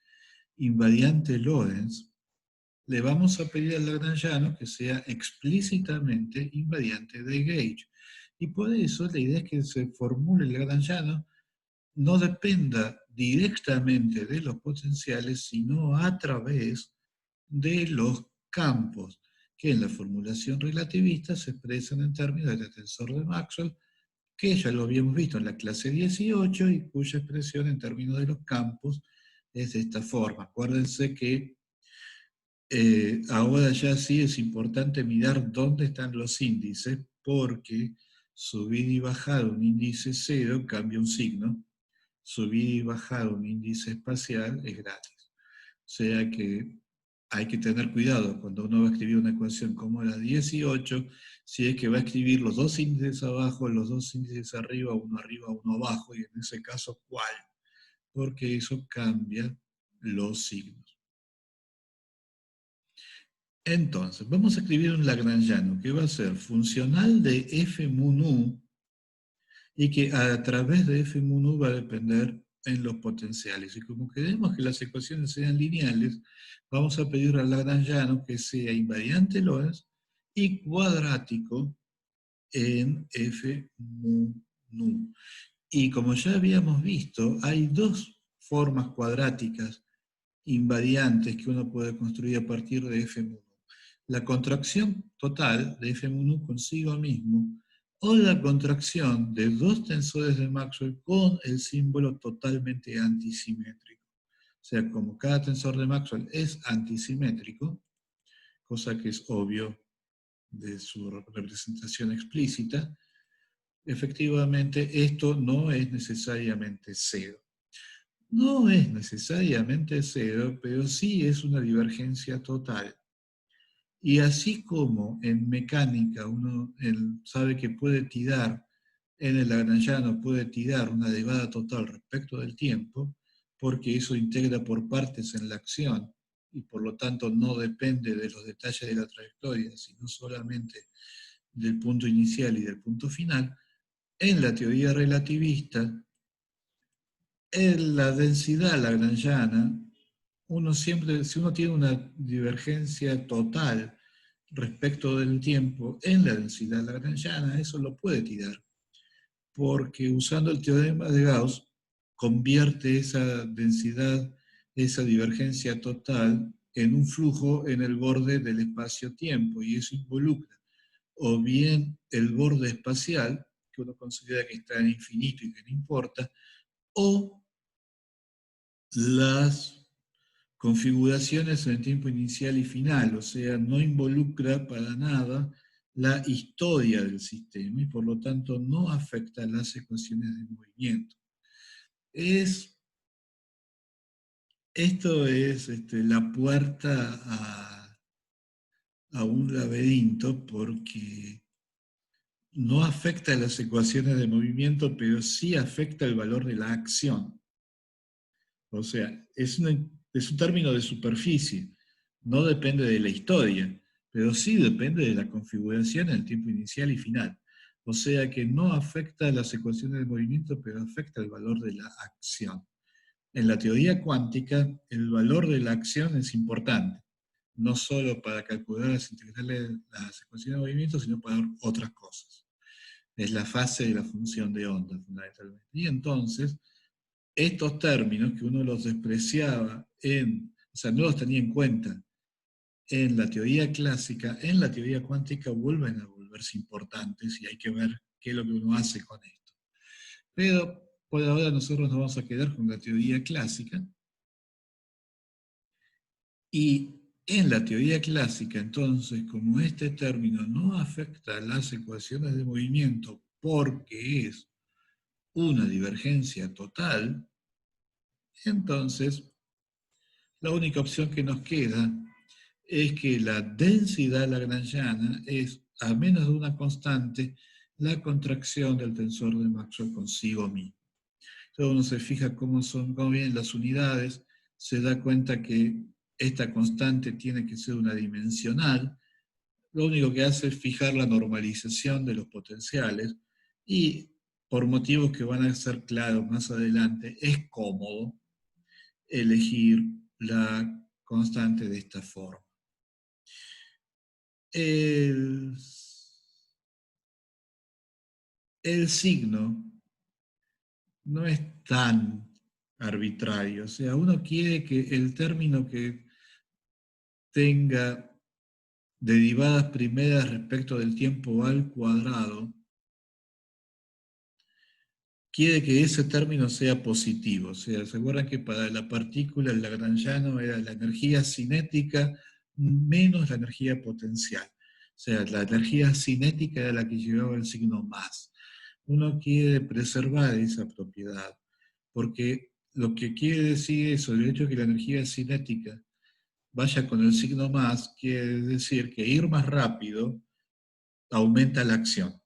invariante Lorentz, le vamos a pedir al lagrangiano que sea explícitamente invariante de gauge. Y por eso la idea es que se formule el lagrangiano no dependa directamente de los potenciales, sino a través de los campos, que en la formulación relativista se expresan en términos del tensor de Maxwell, que ya lo habíamos visto en la clase 18 y cuya expresión en términos de los campos es de esta forma. Acuérdense que ahora ya sí es importante mirar dónde están los índices, porque subir y bajar un índice cero cambia un signo, subir y bajar un índice espacial es gratis. O sea que hay que tener cuidado cuando uno va a escribir una ecuación como la 18, si es que va a escribir los dos índices abajo, los dos índices arriba, uno abajo, y en ese caso, ¿cuál? Porque eso cambia los signos. Entonces, vamos a escribir un lagrangiano que va a ser funcional de f mun u y que a través de f mun u va a depender en los potenciales. Y como queremos que las ecuaciones sean lineales, vamos a pedir al lagrangiano que sea invariante Lorentz y cuadrático en f mun u. Y como ya habíamos visto, hay dos formas cuadráticas invariantes que uno puede construir a partir de f mun u. La contracción total de f mun u consigo mismo o la contracción de dos tensores de Maxwell con el símbolo totalmente antisimétrico. O sea, como cada tensor de Maxwell es antisimétrico, cosa que es obvio de su representación explícita, efectivamente esto no es necesariamente cero. No es necesariamente cero, pero sí es una divergencia total. Y así como en mecánica uno sabe que puede tirar, en el lagrangiano puede tirar una derivada total respecto del tiempo, porque eso integra por partes en la acción, y por lo tanto no depende de los detalles de la trayectoria, sino solamente del punto inicial y del punto final, en la teoría relativista, en la densidad lagrangiana, uno siempre, si uno tiene una divergencia total respecto del tiempo en la densidad lagrangiana, eso lo puede tirar, porque usando el teorema de Gauss, convierte esa densidad, esa divergencia total, en un flujo en el borde del espacio-tiempo, y eso involucra o bien el borde espacial, que uno considera que está en infinito y que no importa, o las configuraciones en el tiempo inicial y final, o sea, no involucra para nada la historia del sistema y por lo tanto no afecta las ecuaciones de movimiento. Esto es la puerta a un laberinto porque no afecta las ecuaciones de movimiento, pero sí afecta el valor de la acción. O sea, es un término de superficie, no depende de la historia, pero sí depende de la configuración en el tiempo inicial y final. O sea que no afecta las ecuaciones de movimiento, pero afecta el valor de la acción. En la teoría cuántica, el valor de la acción es importante, no solo para calcular las integrales de las ecuaciones de movimiento, sino para otras cosas. Es la fase de la función de onda, fundamentalmente. Y entonces, estos términos que uno los despreciaba o sea, no los tenía en cuenta en la teoría clásica, en la teoría cuántica vuelven a volverse importantes y hay que ver qué es lo que uno hace con esto. Pero por ahora nosotros nos vamos a quedar con la teoría clásica y en la teoría clásica, entonces, como este término no afecta a las ecuaciones de movimiento porque es una divergencia total, entonces la única opción que nos queda es que la densidad lagrangiana es, a menos de una constante, la contracción del tensor de Maxwell consigo mismo. Entonces uno se fija cómo vienen las unidades, se da cuenta que esta constante tiene que ser una dimensional, lo único que hace es fijar la normalización de los potenciales y por motivos que van a ser claros más adelante, es cómodo elegir la constante de esta forma. El, el signo no es tan arbitrario. O sea, uno quiere que el término que tenga derivadas primeras respecto del tiempo al cuadrado, quiere que ese término sea positivo. O sea, ¿se acuerdan que para la partícula el lagrangiano era la energía cinética menos la energía potencial? O sea, la energía cinética era la que llevaba el signo más. Uno quiere preservar esa propiedad, porque lo que quiere decir eso, el hecho de que la energía cinética vaya con el signo más, quiere decir que ir más rápido aumenta la acción.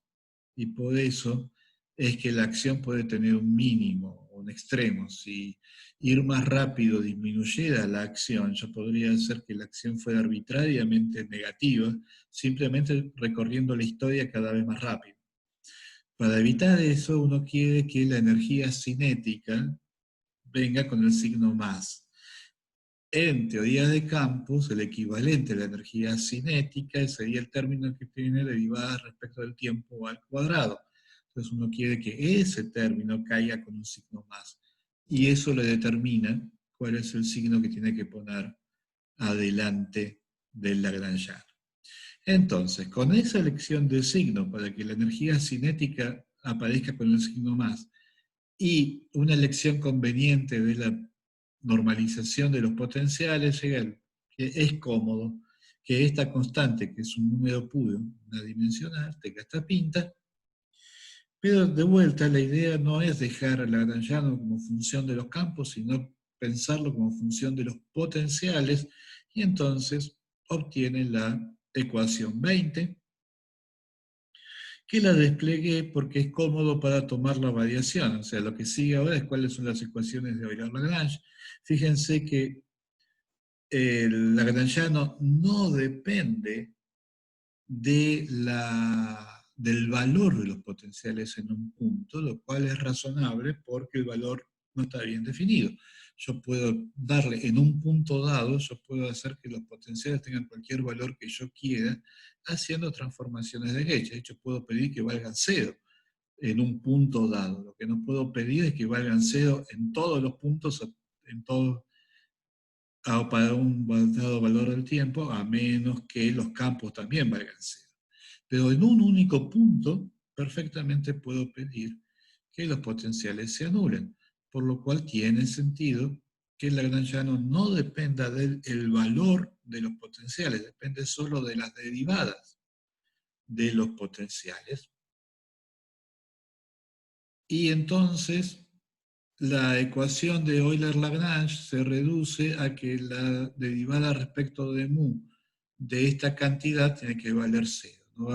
Y por eso es que la acción puede tener un mínimo, un extremo. Si ir más rápido disminuyera la acción, yo podría hacer que la acción fuera arbitrariamente negativa, simplemente recorriendo la historia cada vez más rápido. Para evitar eso, uno quiere que la energía cinética venga con el signo más. En teoría de campos, el equivalente a la energía cinética sería el término que tiene derivadas respecto del tiempo al cuadrado. Entonces uno quiere que ese término caiga con un signo más. Y eso le determina cuál es el signo que tiene que poner adelante del lagrangiano. Entonces, con esa elección de signo para que la energía cinética aparezca con el signo más y una elección conveniente de la normalización de los potenciales, llega que es cómodo que esta constante, que es un número puro, una dimensional, tenga esta pinta, pero de vuelta la idea no es dejar al lagrangiano como función de los campos, sino pensarlo como función de los potenciales, y entonces obtiene la ecuación 20, que la desplegué porque es cómodo para tomar la variación. O sea, lo que sigue ahora es cuáles son las ecuaciones de Euler-Lagrange. Fíjense que el lagrangiano no depende del valor de los potenciales en un punto, lo cual es razonable porque el valor no está bien definido. Yo puedo darle en un punto dado, yo puedo hacer que los potenciales tengan cualquier valor que yo quiera haciendo transformaciones de Gauge. De hecho, puedo pedir que valgan cero en un punto dado. Lo que no puedo pedir es que valgan cero en todos los puntos, en todo, para un dado valor del tiempo, a menos que los campos también valgan cero. Pero en un único punto, perfectamente puedo pedir que los potenciales se anulen, por lo cual tiene sentido que el lagrangiano no dependa del valor de los potenciales, depende solo de las derivadas de los potenciales. Y entonces la ecuación de Euler-Lagrange se reduce a que la derivada respecto de mu de esta cantidad tiene que valer cero. No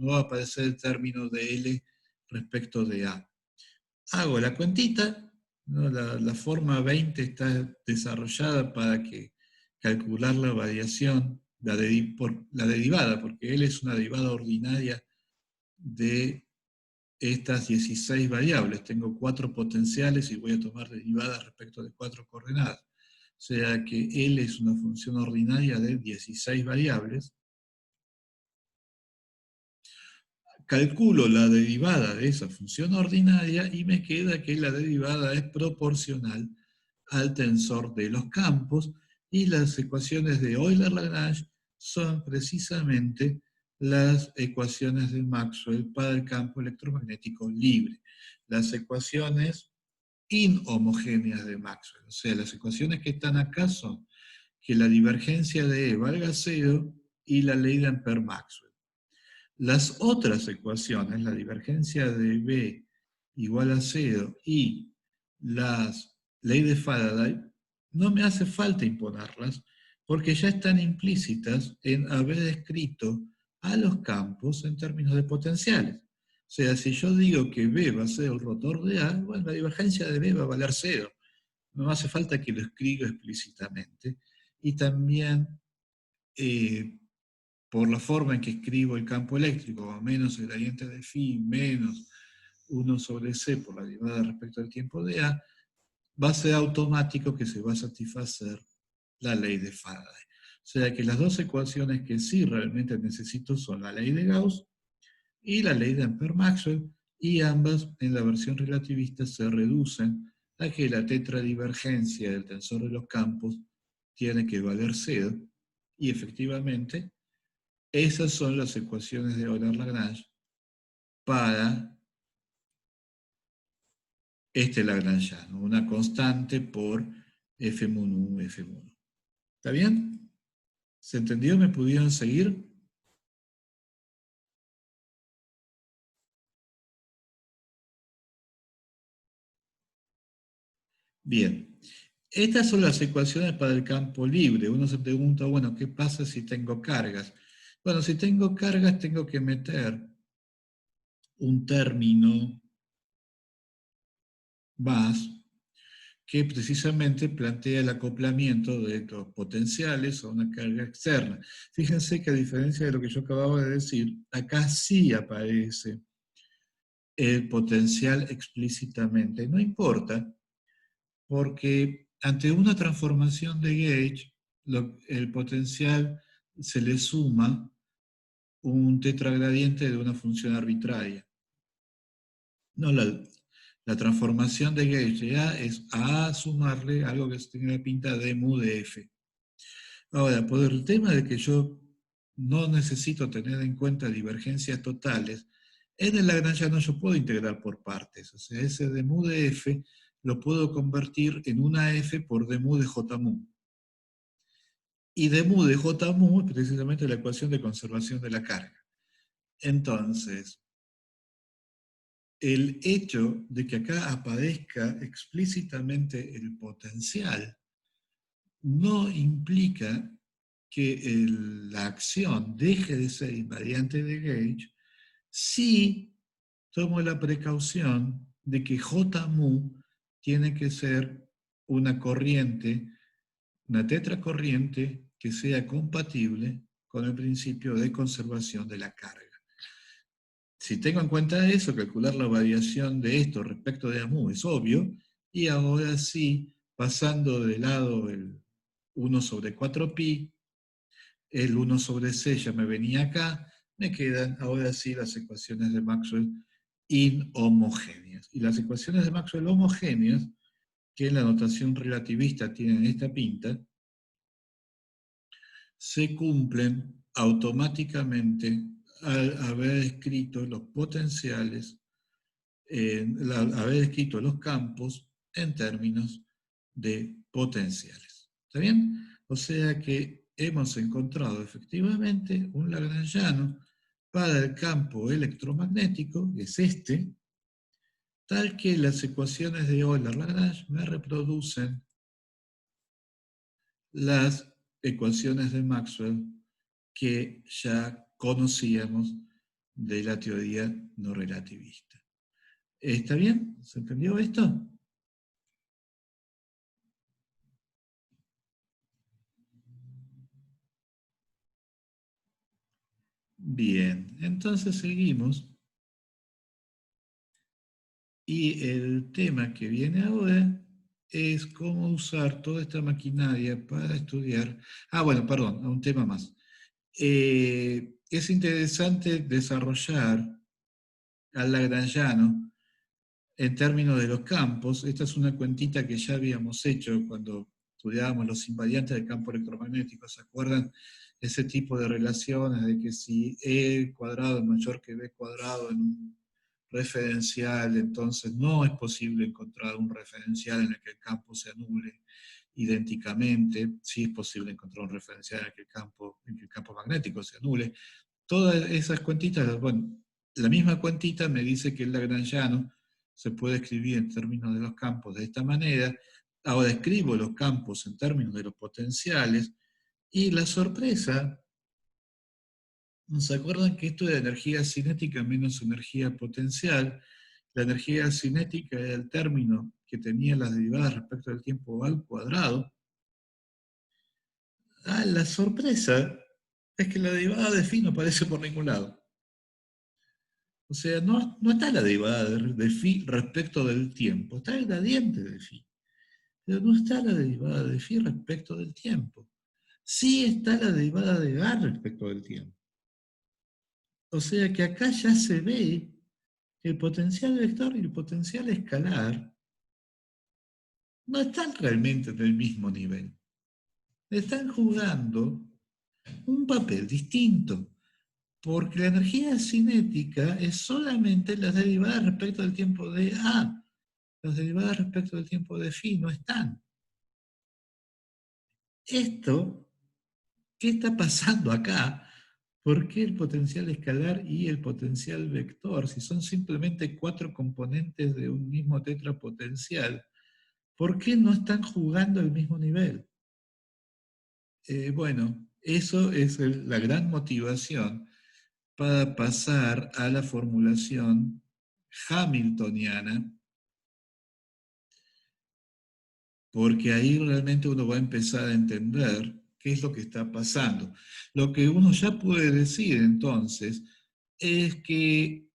va a aparecer el término de L respecto de A. Hago la cuentita, ¿no? La forma 20 está desarrollada para calcular la variación, por la derivada, porque L es una derivada ordinaria de estas 16 variables. Tengo 4 potenciales y voy a tomar derivadas respecto de 4 coordenadas. O sea que L es una función ordinaria de 16 variables. Calculo la derivada de esa función ordinaria y me queda que la derivada es proporcional al tensor de los campos, y las ecuaciones de Euler-Lagrange son precisamente las ecuaciones de Maxwell para el campo electromagnético libre. Las ecuaciones inhomogéneas de Maxwell. O sea, las ecuaciones que están acá son que la divergencia de E valga cero y la ley de Ampère-Maxwell. Las otras ecuaciones, la divergencia de B igual a cero y las ley de Faraday, no me hace falta imponerlas porque ya están implícitas en haber escrito a los campos en términos de potenciales. O sea, si yo digo que B va a ser el rotor de A, bueno, la divergencia de B va a valer cero. No hace falta que lo escriba explícitamente. Y también por la forma en que escribo el campo eléctrico, menos el gradiente de phi menos 1 sobre c por la derivada respecto al tiempo de A, va a ser automático que se va a satisfacer la ley de Faraday. sea que las dos ecuaciones que sí realmente necesito son la ley de Gauss y la ley de Ampère-Maxwell, y ambas en la versión relativista se reducen a que la tetradivergencia del tensor de los campos tiene que valer 0, y efectivamente esas son las ecuaciones de Euler-Lagrange para este lagrangiano, una constante por f mun 1, f mun 1. ¿Está bien? ¿Se entendió? ¿Me pudieron seguir? Bien. Estas son las ecuaciones para el campo libre. Uno se pregunta, bueno, ¿qué pasa si tengo cargas? Bueno, si tengo cargas tengo que meter un término más que precisamente plantea el acoplamiento de los potenciales a una carga externa. Fíjense que a diferencia de lo que yo acababa de decir, acá sí aparece el potencial explícitamente. No importa, porque ante una transformación de gauge, el potencial se le suma un tetragradiente de una función arbitraria. No, la transformación de gauge de A es A sumarle algo que tiene la pinta de mu de F. Ahora, por el tema de que yo no necesito tener en cuenta divergencias totales, en el lagrangiano yo puedo integrar por partes. O sea, ese d mu de F lo puedo convertir en una F por d mu de J mu. Y d mu de J mu es precisamente la ecuación de conservación de la carga. Entonces, el hecho de que acá aparezca explícitamente el potencial no implica que la acción deje de ser invariante de gauge si tomo la precaución de que J mu tiene que ser una corriente, una tetracorriente que sea compatible con el principio de conservación de la carga. Si tengo en cuenta eso, calcular la variación de esto respecto de AMU es obvio, y ahora sí, pasando de lado el 1 sobre 4pi, el 1 sobre c ya me venía acá, me quedan ahora sí las ecuaciones de Maxwell inhomogéneas. Y las ecuaciones de Maxwell homogéneas, que en la notación relativista tienen esta pinta, se cumplen automáticamente al haber escrito los potenciales, al haber escrito los campos en términos de potenciales. ¿Está bien? O sea que hemos encontrado efectivamente un lagrangiano para el campo electromagnético, que es este, tal que las ecuaciones de Euler-Lagrange me reproducen las ecuaciones de Maxwell que ya conocíamos de la teoría no relativista. ¿Está bien? ¿Se entendió esto? Bien, entonces seguimos. Y el tema que viene ahora es cómo usar toda esta maquinaria para estudiar. Ah, bueno, perdón, un tema más. Es interesante desarrollar al lagrangiano en términos de los campos. Esta es una cuentita que ya habíamos hecho cuando estudiábamos los invariantes del campo electromagnético. ¿Se acuerdan? Ese tipo de relaciones de que si E cuadrado es mayor que B cuadrado en un referencial, entonces no es posible encontrar un referencial en el que el campo se anule idénticamente. Sí es posible encontrar un referencial en el que el campo magnético se anule. Todas esas cuentitas, bueno, la misma cuentita me dice que el lagrangiano se puede escribir en términos de los campos de esta manera. Ahora escribo los campos en términos de los potenciales, y la sorpresa, ¿se acuerdan que esto de energía cinética menos energía potencial? La energía cinética era el término que tenía las derivadas respecto del tiempo al cuadrado. Ah, la sorpresa es que la derivada de phi no aparece por ningún lado. O sea, no está la derivada de phi respecto del tiempo, está el gradiente de phi, pero no está la derivada de phi respecto del tiempo. sí está la derivada de A respecto del tiempo. O sea que acá ya se ve que el potencial vector y el potencial escalar no están realmente en el mismo nivel. Están jugando un papel distinto, porque la energía cinética es solamente las derivadas respecto del tiempo de A. Las derivadas respecto del tiempo de phi no están. Esto, ¿qué está pasando acá? ¿Por qué el potencial escalar y el potencial vector, si son simplemente cuatro componentes de un mismo tetrapotencial, por qué no están jugando al mismo nivel? Bueno, eso es la gran motivación para pasar a la formulación hamiltoniana, porque ahí realmente uno va a empezar a entender qué es lo que está pasando. Lo que uno ya puede decir entonces es que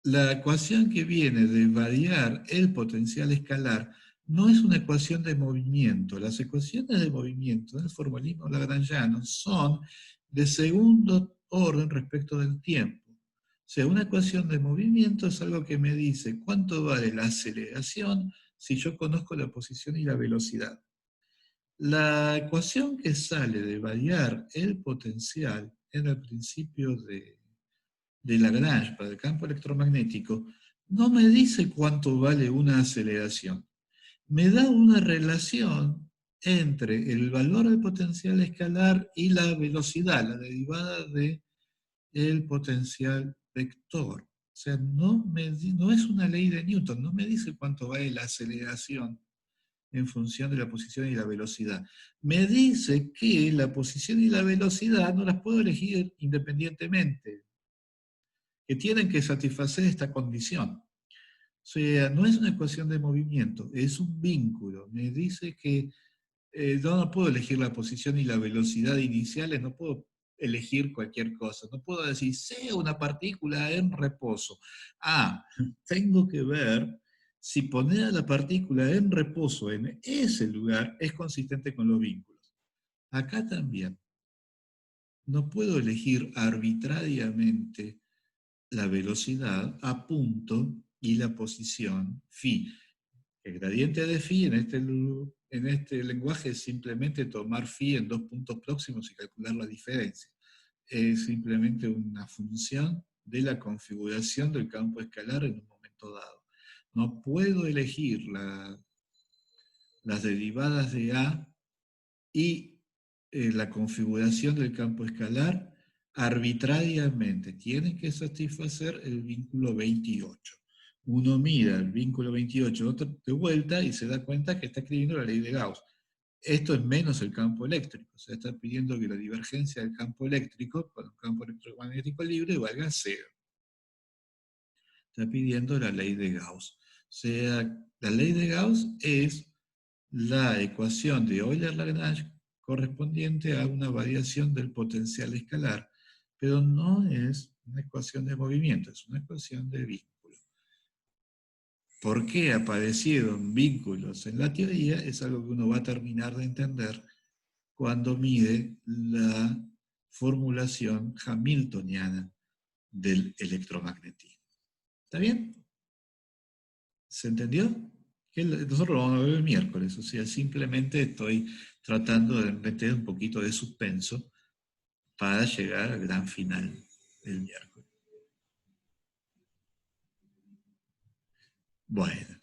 la ecuación que viene de variar el potencial escalar no es una ecuación de movimiento. Las ecuaciones de movimiento del formalismo lagrangiano son de segundo orden respecto del tiempo. O sea, una ecuación de movimiento es algo que me dice cuánto vale la aceleración si yo conozco la posición y la velocidad. La ecuación que sale de variar el potencial en el principio de Lagrange para el campo electromagnético no me dice cuánto vale una aceleración. Me da una relación entre el valor del potencial escalar y la velocidad, la derivada del potencial vector. O sea, no es una ley de Newton, no me dice cuánto vale la aceleración en función de la posición y la velocidad. Me dice que la posición y la velocidad no las puedo elegir independientemente, que tienen que satisfacer esta condición. O sea, no es una ecuación de movimiento, es un vínculo. Me dice que no puedo elegir la posición y la velocidad iniciales, no puedo elegir cualquier cosa. No puedo decir, sea una partícula en reposo. Ah, tengo que ver si poner a la partícula en reposo en ese lugar es consistente con los vínculos. Acá también. No puedo elegir arbitrariamente la velocidad a punto y la posición phi. El gradiente de phi en este lenguaje es simplemente tomar phi en dos puntos próximos y calcular la diferencia. Es simplemente una función de la configuración del campo escalar en un momento dado. No puedo elegir las derivadas de A y la configuración del campo escalar arbitrariamente. Tienen que satisfacer el vínculo 28. Uno mira el vínculo 28 de vuelta y se da cuenta que está escribiendo la ley de Gauss. Esto es menos el campo eléctrico. O sea, está pidiendo que la divergencia del campo eléctrico con un campo electromagnético libre valga cero. Está pidiendo la ley de Gauss. O sea, la ley de Gauss es la ecuación de Euler-Lagrange correspondiente a una variación del potencial escalar, pero no es una ecuación de movimiento, es una ecuación de vínculo. ¿Por qué aparecieron vínculos en la teoría? Es algo que uno va a terminar de entender cuando mide la formulación hamiltoniana del electromagnetismo. ¿Está bien? ¿Se entendió? Que nosotros lo vamos a ver el miércoles, o sea, simplemente estoy tratando de meter un poquito de suspenso para llegar al gran final del miércoles. Bueno,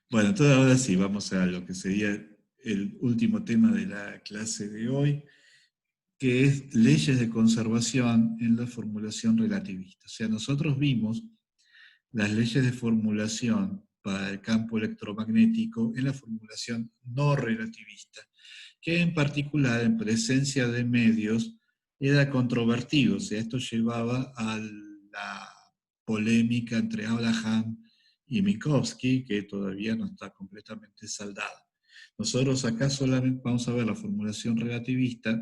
bueno, entonces ahora sí, vamos a lo que sería el último tema de la clase de hoy, que es leyes de conservación en la formulación relativista. O sea, nosotros vimos las leyes de formulación para el campo electromagnético en la formulación no relativista, que en particular en presencia de medios era controvertido. O sea, esto llevaba a la polémica entre Abraham y Minkowski, que todavía no está completamente saldada. Nosotros acá solamente vamos a ver la formulación relativista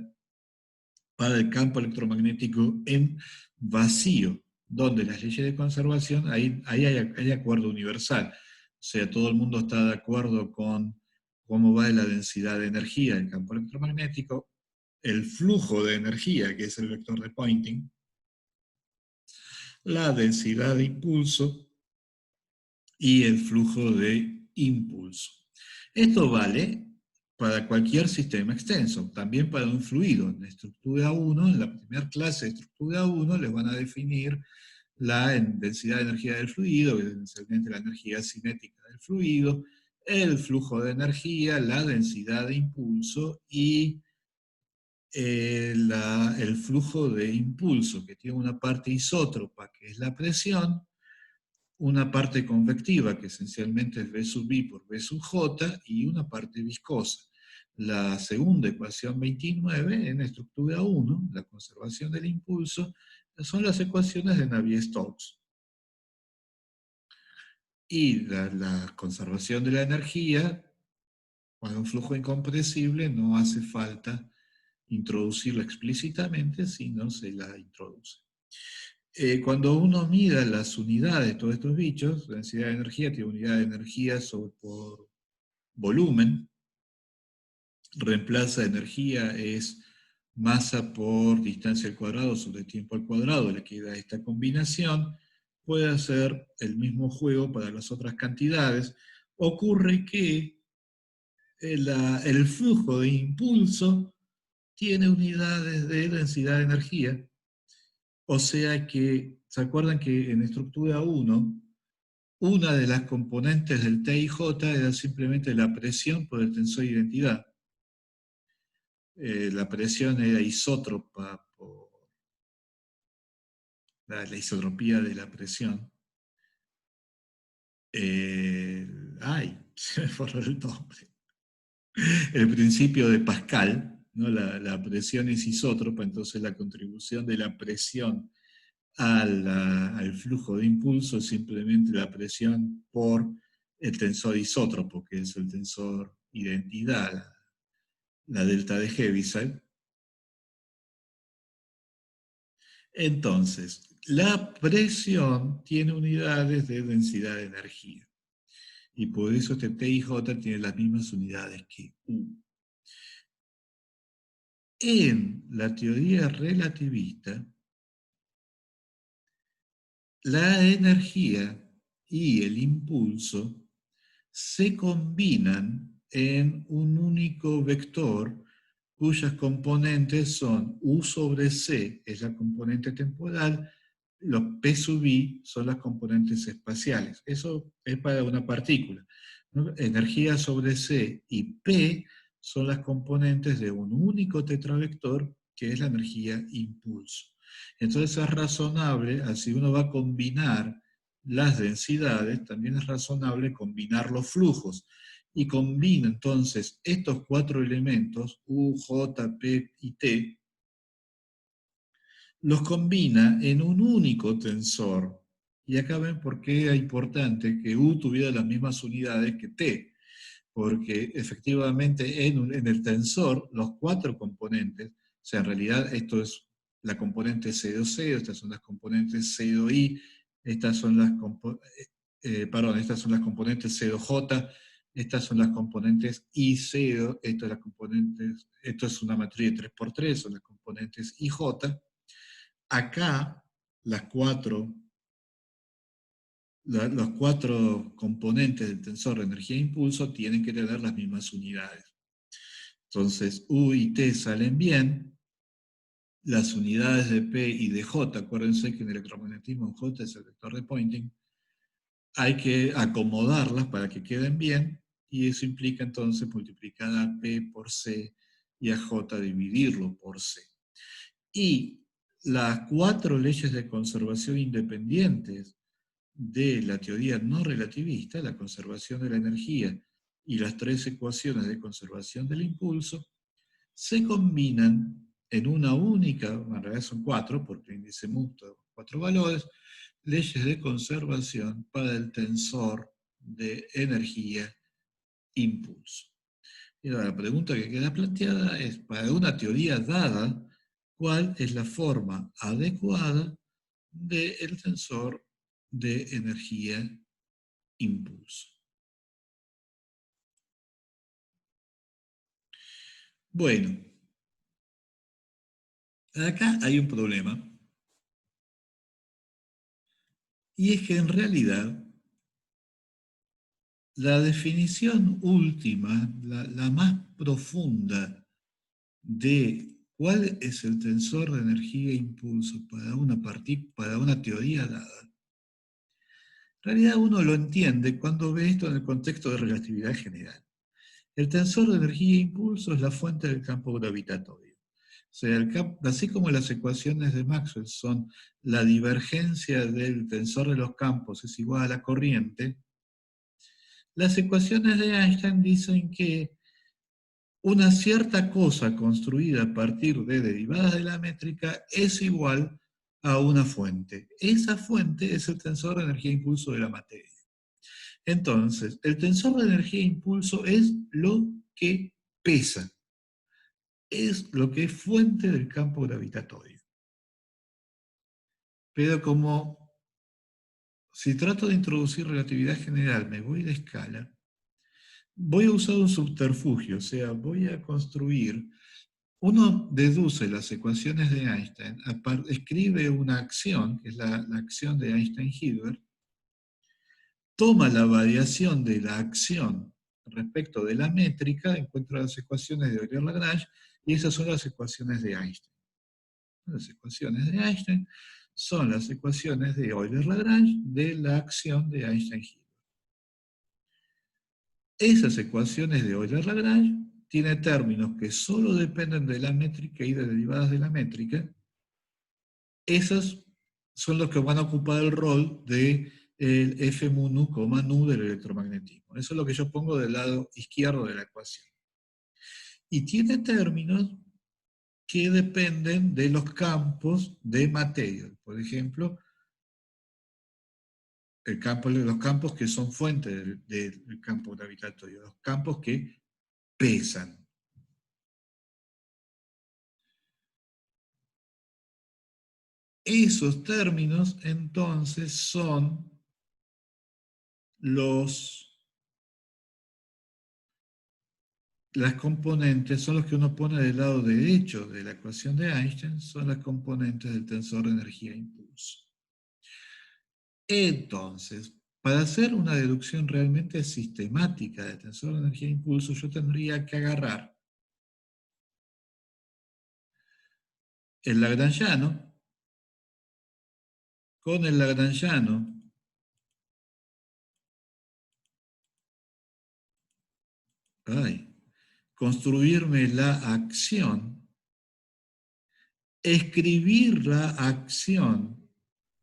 para el campo electromagnético en vacío, donde las leyes de conservación, ahí hay acuerdo universal. O sea, todo el mundo está de acuerdo con cómo va la densidad de energía del campo electromagnético, el flujo de energía, que es el vector de Poynting, la densidad de impulso y el flujo de impulso. Esto vale para cualquier sistema extenso, también para un fluido. En la estructura 1, en la primera clase de estructura 1, les van a definir la densidad de energía del fluido, esencialmente la energía cinética del fluido, el flujo de energía, la densidad de impulso y el flujo de impulso, que tiene una parte isótropa, que es la presión, una parte convectiva, que esencialmente es V sub I por V sub J, y una parte viscosa. La segunda ecuación 29, en estructura 1, la conservación del impulso, son las ecuaciones de Navier-Stokes. Y la conservación de la energía, cuando un flujo incompresible, no hace falta introducirla explícitamente, sino se la introduce. Cuando uno mida las unidades de todos estos bichos, la densidad de energía tiene unidad de energía por volumen, reemplaza energía es masa por distancia al cuadrado sobre tiempo al cuadrado, le queda esta combinación, puede hacer el mismo juego para las otras cantidades. Ocurre que el flujo de impulso tiene unidades de densidad de energía, o sea que, ¿se acuerdan que en estructura 1, una de las componentes del T y J era simplemente la presión por el tensor de identidad? La presión era isótropa por la isotropía de la presión. Ay, se me borró el nombre. El principio de Pascal, ¿no? La presión es isótropa, entonces la contribución de la presión al flujo de impulso es simplemente la presión por el tensor isótropo, que es el tensor identidad, la delta de Heaviside. Entonces, la presión tiene unidades de densidad de energía. Y por eso este T y J tienen las mismas unidades que U. En la teoría relativista, la energía y el impulso se combinan en un único vector cuyas componentes son U sobre C, es la componente temporal, los P sub I son las componentes espaciales. Eso es para una partícula, ¿no? Energía sobre C y P son las componentes de un único tetravector, que es la energía impulso. Entonces es razonable, así uno va a combinar las densidades, también es razonable combinar los flujos. Y combina entonces estos cuatro elementos, U, J, P y T, los combina en un único tensor. Y acá ven por qué es importante que U tuviera las mismas unidades que T, porque efectivamente en el tensor los cuatro componentes, o sea, en realidad esto es la componente C2C, estas son las componentes C2I, estas son las estas son las componentes C2J, estas son las componentes IC, esto es una matriz de 3×3, son las componentes IJ. Acá, los cuatro componentes del tensor de energía e impulso tienen que tener las mismas unidades. Entonces, U y T salen bien, las unidades de P y de J, acuérdense que en electromagnetismo J es el vector de Poynting, hay que acomodarlas para que queden bien, y eso implica entonces multiplicar a P por C y a J dividirlo por C. Y las cuatro leyes de conservación independientes de la teoría no relativista, la conservación de la energía y las tres ecuaciones de conservación del impulso, se combinan en una única, en realidad son cuatro, porque el índice mutuo, cuatro valores, leyes de conservación para el tensor de energía-impulso. Y ahora la pregunta que queda planteada es, para una teoría dada, ¿cuál es la forma adecuada del tensor de energía-impulso? Bueno, acá hay un problema, y es que en realidad la definición última, la más profunda de cuál es el tensor de energía e impulso para una teoría dada, en realidad uno lo entiende cuando ve esto en el contexto de relatividad general. El tensor de energía e impulso es la fuente del campo gravitatorio. O sea, así como las ecuaciones de Maxwell son la divergencia del tensor de los campos es igual a la corriente, las ecuaciones de Einstein dicen que una cierta cosa construida a partir de derivadas de la métrica es igual a una fuente. Esa fuente es el tensor de energía-impulso de la materia. Entonces, el tensor de energía-impulso es lo que pesa, es lo que es fuente del campo gravitatorio. Pero como si trato de introducir relatividad general, me voy de escala, voy a usar un subterfugio, o sea, voy a construir. Uno deduce las ecuaciones de Einstein, escribe una acción, que es la acción de Einstein-Hilbert, toma la variación de la acción respecto de la métrica, encuentra las ecuaciones de Euler-Lagrange, y esas son las ecuaciones de Einstein. Las ecuaciones de Einstein son las ecuaciones de Euler-Lagrange de la acción de Einstein-Hilbert. Esas ecuaciones de Euler-Lagrange tienen términos que solo dependen de la métrica y de derivadas de la métrica. Esos son los que van a ocupar el rol de el F mu nu, nu del electromagnetismo. Eso es lo que yo pongo del lado izquierdo de la ecuación. Y tiene términos que dependen de los campos de materia. Por ejemplo, los campos que son fuente del campo gravitatorio, los campos que pesan. Esos términos, entonces, son las componentes, son los que uno pone del lado derecho de la ecuación de Einstein, son las componentes del tensor de energía e impulso. Entonces, para hacer una deducción realmente sistemática de tensor de energía e impulso, yo tendría que agarrar el lagrangiano con el lagrangiano construirme la acción, escribir la acción,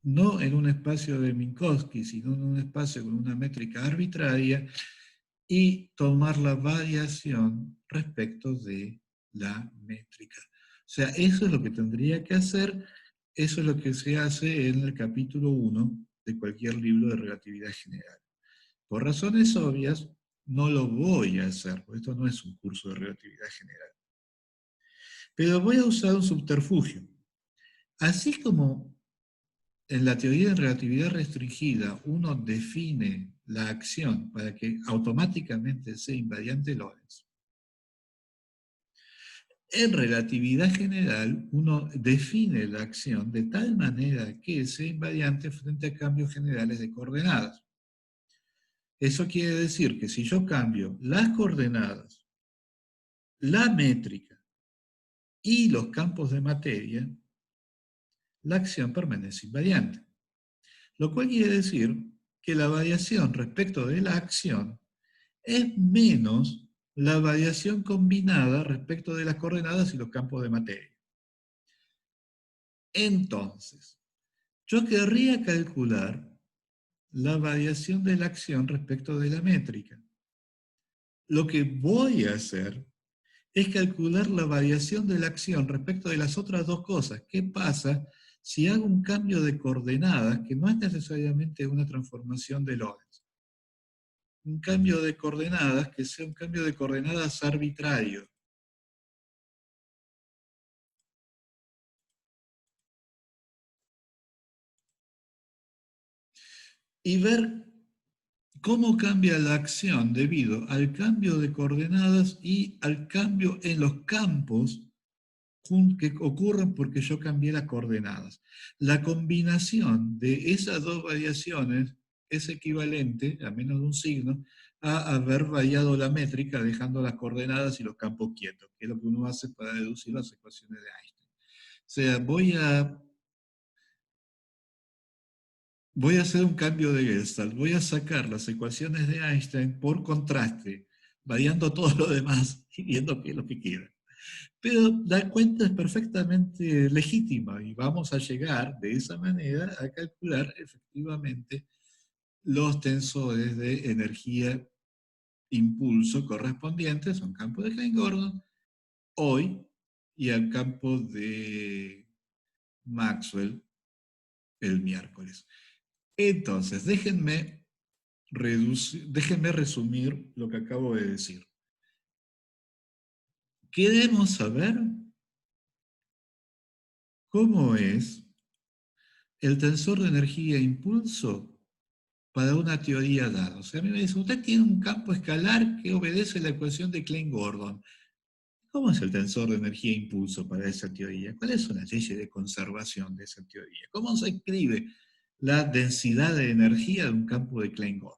no en un espacio de Minkowski, sino en un espacio con una métrica arbitraria, y tomar la variación respecto de la métrica. O sea, eso es lo que tendría que hacer, eso es lo que se hace en el capítulo 1 de cualquier libro de relatividad general. Por razones obvias, no lo voy a hacer, porque esto no es un curso de relatividad general. Pero voy a usar un subterfugio. Así como en la teoría de relatividad restringida uno define la acción para que automáticamente sea invariante Lorentz, en relatividad general uno define la acción de tal manera que sea invariante frente a cambios generales de coordenadas. Eso quiere decir que si yo cambio las coordenadas, la métrica y los campos de materia, la acción permanece invariante. Lo cual quiere decir que la variación respecto de la acción es menos la variación combinada respecto de las coordenadas y los campos de materia. Entonces, yo querría calcular la variación de la acción respecto de la métrica. Lo que voy a hacer es calcular la variación de la acción respecto de las otras dos cosas. ¿Qué pasa si hago un cambio de coordenadas que no es necesariamente una transformación de Lorentz? Un cambio de coordenadas que sea un cambio de coordenadas arbitrario. Y ver ¿Cómo cambia la acción? Debido al cambio de coordenadas y al cambio en los campos que ocurren porque yo cambié las coordenadas. La combinación de esas dos variaciones es equivalente, a menos de un signo, a haber variado la métrica dejando las coordenadas y los campos quietos, que es lo que uno hace para deducir las ecuaciones de Einstein. O sea, voy a hacer un cambio de Gestalt, voy a sacar las ecuaciones de Einstein por contraste, variando todo lo demás y viendo qué es lo que queda. Pero la cuenta es perfectamente legítima y vamos a llegar de esa manera a calcular efectivamente los tensores de energía impulso correspondientes a un campo de Klein-Gordon hoy y al campo de Maxwell el miércoles. Entonces, déjenme resumir lo que acabo de decir. Queremos saber cómo es el tensor de energía impulso para una teoría dada. O sea, a mí me dice, usted tiene un campo escalar que obedece la ecuación de Klein-Gordon. ¿Cómo es el tensor de energía e impulso para esa teoría? ¿Cuáles son las leyes de conservación de esa teoría? ¿Cómo se escribe la densidad de energía de un campo de Klein-Gordon?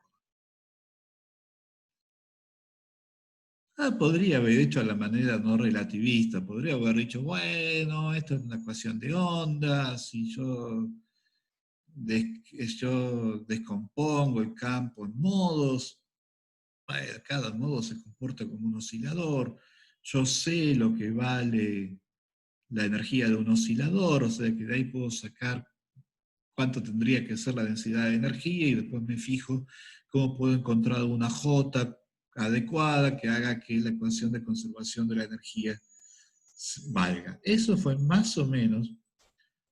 Podría haber hecho a la manera no relativista, podría haber dicho, bueno, esto es una ecuación de ondas, y yo descompongo el campo en modos, cada modo se comporta como un oscilador, yo sé lo que vale la energía de un oscilador, o sea que de ahí puedo sacar cuánto tendría que ser la densidad de energía y después me fijo cómo puedo encontrar una J adecuada que haga que la ecuación de conservación de la energía valga. Eso fue más o menos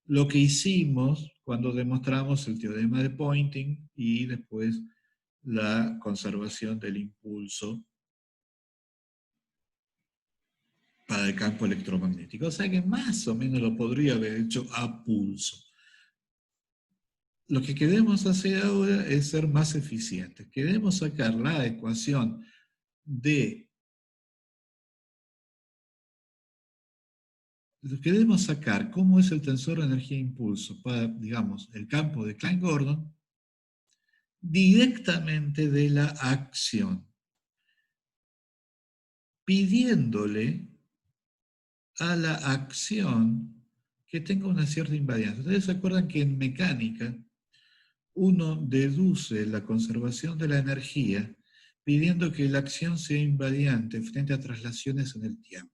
lo que hicimos cuando demostramos el teorema de Poynting y después la conservación del impulso para el campo electromagnético. O sea que más o menos lo podría haber hecho a pulso. Lo que queremos hacer ahora es ser más eficientes. Queremos sacar la ecuación de... Queremos sacar cómo es el tensor de energía e impulso para, digamos, el campo de Klein-Gordon directamente de la acción, pidiéndole a la acción que tenga una cierta invarianza. Ustedes se acuerdan que en mecánica uno deduce la conservación de la energía pidiendo que la acción sea invariante frente a traslaciones en el tiempo.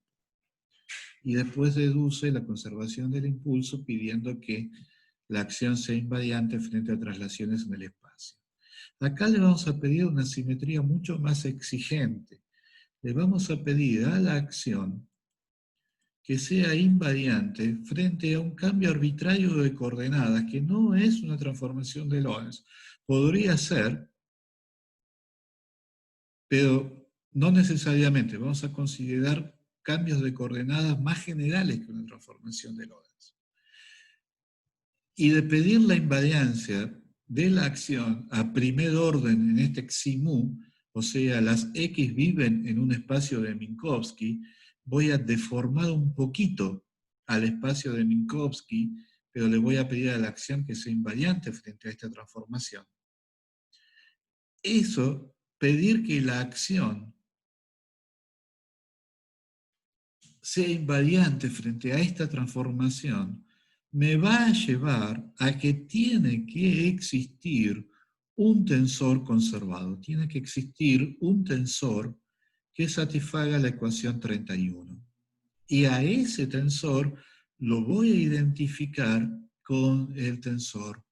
Y después deduce la conservación del impulso pidiendo que la acción sea invariante frente a traslaciones en el espacio. Acá le vamos a pedir una simetría mucho más exigente. Le vamos a pedir a la acción que sea invariante frente a un cambio arbitrario de coordenadas, que no es una transformación de Lorentz. Podría ser, pero no necesariamente. Vamos a considerar cambios de coordenadas más generales que una transformación de Lorentz. Y de pedir la invariancia de la acción a primer orden en este XIMU, o sea, las X viven en un espacio de Minkowski, voy a deformar un poquito al espacio de Minkowski, pero le voy a pedir a la acción que sea invariante frente a esta transformación. Eso, pedir que la acción sea invariante frente a esta transformación, me va a llevar a que tiene que existir un tensor conservado, tiene que existir un tensor que satisfaga la ecuación 31. Y a ese tensor lo voy a identificar con el tensor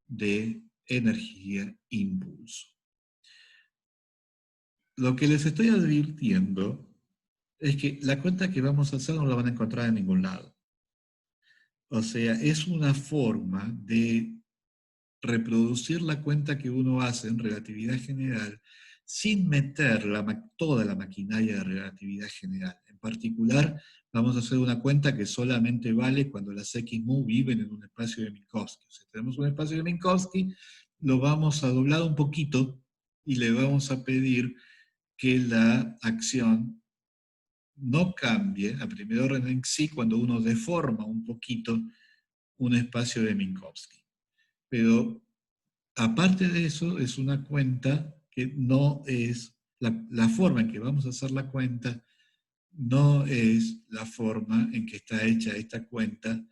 de energía-impulso. Lo que les estoy advirtiendo es que la cuenta que vamos a hacer no la van a encontrar en ningún lado. O sea, es una forma de reproducir la cuenta que uno hace en relatividad general sin meter toda la maquinaria de relatividad general. En particular, vamos a hacer una cuenta que solamente vale cuando las X-mu viven en un espacio de Minkowski. O sea, tenemos un espacio de Minkowski, lo vamos a doblar un poquito y le vamos a pedir que la acción no cambie a primer orden en sí cuando uno deforma un poquito un espacio de Minkowski. Pero aparte de eso, es una cuenta que no es, la forma en que vamos a hacer la cuenta no es la forma en que está hecha esta cuenta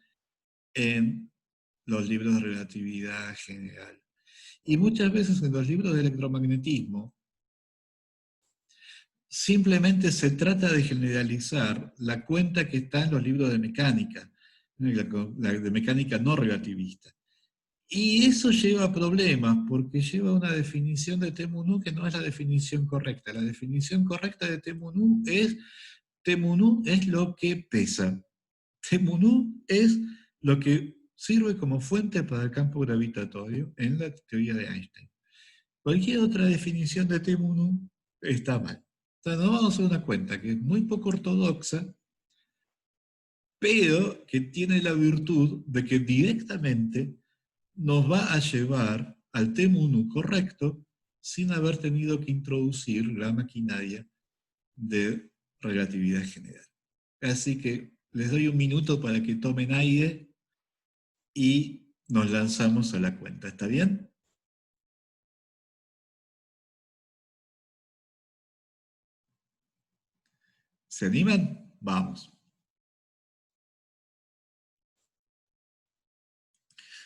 en los libros de relatividad general. Y muchas veces en los libros de electromagnetismo simplemente se trata de generalizar la cuenta que está en los libros de mecánica, la de mecánica no relativista. Y eso lleva a problemas, porque lleva a una definición de T mu nu que no es la definición correcta. La definición correcta de T mu nu es lo que pesa. T mu nu es lo que sirve como fuente para el campo gravitatorio en la teoría de Einstein. Cualquier otra definición de T mu nu está mal. Entonces nos vamos a hacer una cuenta que es muy poco ortodoxa, pero que tiene la virtud de que directamente nos va a llevar al T mu nu correcto sin haber tenido que introducir la maquinaria de relatividad general. Así que les doy un minuto para que tomen aire y nos lanzamos a la cuenta. ¿Está bien? ¿Se animan? Vamos.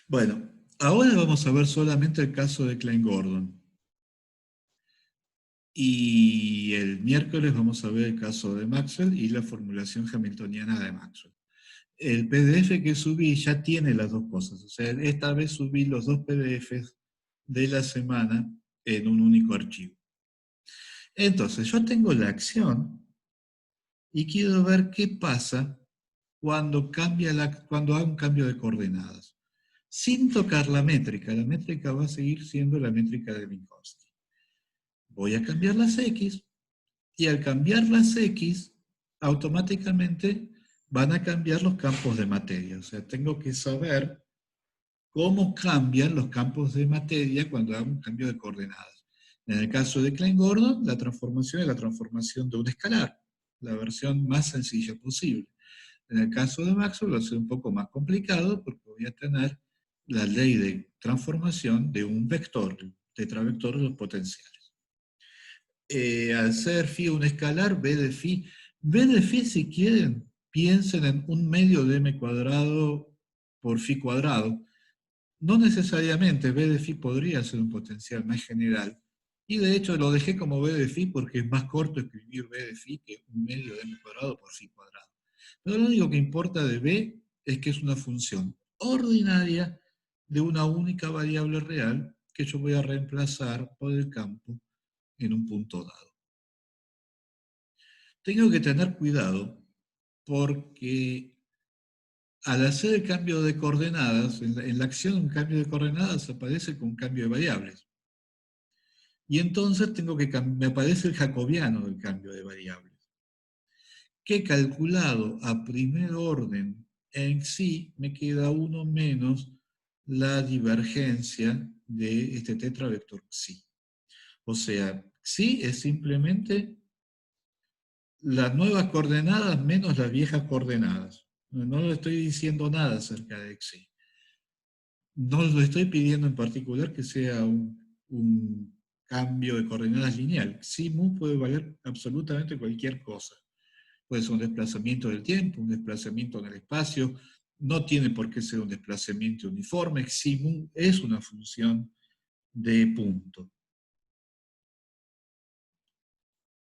Bueno, ahora vamos a ver solamente el caso de Klein-Gordon. Y el miércoles vamos a ver el caso de Maxwell y la formulación hamiltoniana de Maxwell. El PDF que subí ya tiene las dos cosas. O sea, esta vez subí los dos PDFs de la semana en un único archivo. Entonces, yo tengo la acción y quiero ver qué pasa cuando hago un cambio de coordenadas. Sin tocar la métrica va a seguir siendo la métrica de Minkowski. Voy a cambiar las X, y al cambiar las X, automáticamente van a cambiar los campos de materia. O sea, tengo que saber cómo cambian los campos de materia cuando hago un cambio de coordenadas. En el caso de Klein-Gordon, la transformación es la transformación de un escalar, la versión más sencilla posible. En el caso de Maxwell va a ser un poco más complicado porque voy a tener la ley de transformación de un vector, el tetravector de los potenciales. Al ser phi un escalar, b de phi. B de phi, si quieren, piensen en un medio de m cuadrado por phi cuadrado. No necesariamente b de phi podría ser un potencial más general. Y de hecho lo dejé como b de phi porque es más corto escribir b de phi que un medio de m cuadrado por phi cuadrado. Pero lo único que importa de b es que es una función ordinaria de una única variable real que yo voy a reemplazar por el campo en un punto dado. Tengo que tener cuidado porque al hacer el cambio de coordenadas, en la acción un cambio de coordenadas aparece con un cambio de variables. Y entonces me aparece el jacobiano del cambio de variables, que calculado a primer orden en sí me queda 1 menos la divergencia de este tetravector xi. O sea, xi es simplemente las nuevas coordenadas menos las viejas coordenadas. No le estoy diciendo nada acerca de xi. No lo estoy pidiendo en particular que sea un cambio de coordenadas lineal. Xi mu puede valer absolutamente cualquier cosa. Puede ser un desplazamiento del tiempo, un desplazamiento en el espacio. No tiene por qué ser un desplazamiento uniforme. Xi mu es una función de punto.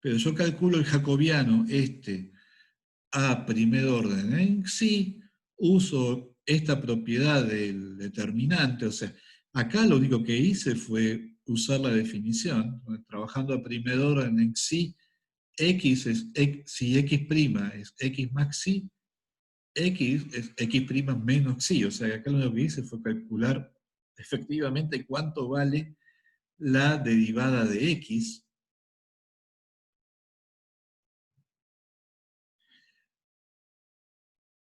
Pero yo calculo el jacobiano a primer orden en sí, uso esta propiedad del determinante, o sea, acá lo único que hice fue usar la definición, trabajando a primer orden en sí, x es, si x' es x más xi, x es x' menos xi, o sea, que acá lo único que hice fue calcular efectivamente cuánto vale la derivada de x.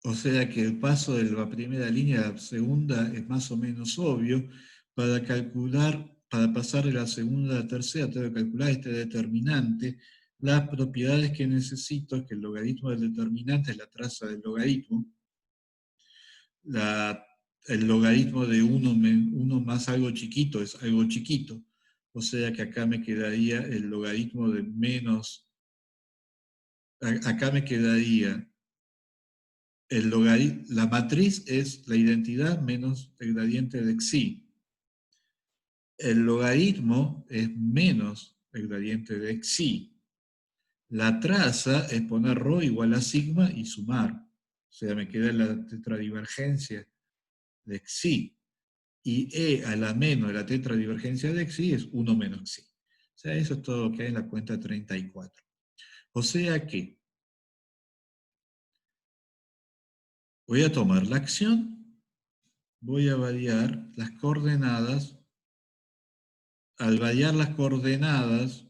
O sea que el paso de la primera línea a la segunda es más o menos obvio. Para calcular para pasar de la segunda a la tercera, tengo que calcular este determinante. Las propiedades que necesito es que el logaritmo del determinante es la traza del logaritmo. El logaritmo de 1 más algo chiquito es algo chiquito. O sea que acá me quedaría el logaritmo de menos. Acá me quedaría el logaritmo. La matriz es la identidad menos el gradiente de xi. El logaritmo es menos el gradiente de xi. La traza es poner ρ igual a sigma y sumar. O sea, me queda la tetradivergencia de xi. Y e a la menos de la tetradivergencia de xi es 1 menos xi. O sea, eso es todo lo que hay en la cuenta 34. O sea que voy a tomar la acción, voy a variar las coordenadas. Al variar las coordenadas,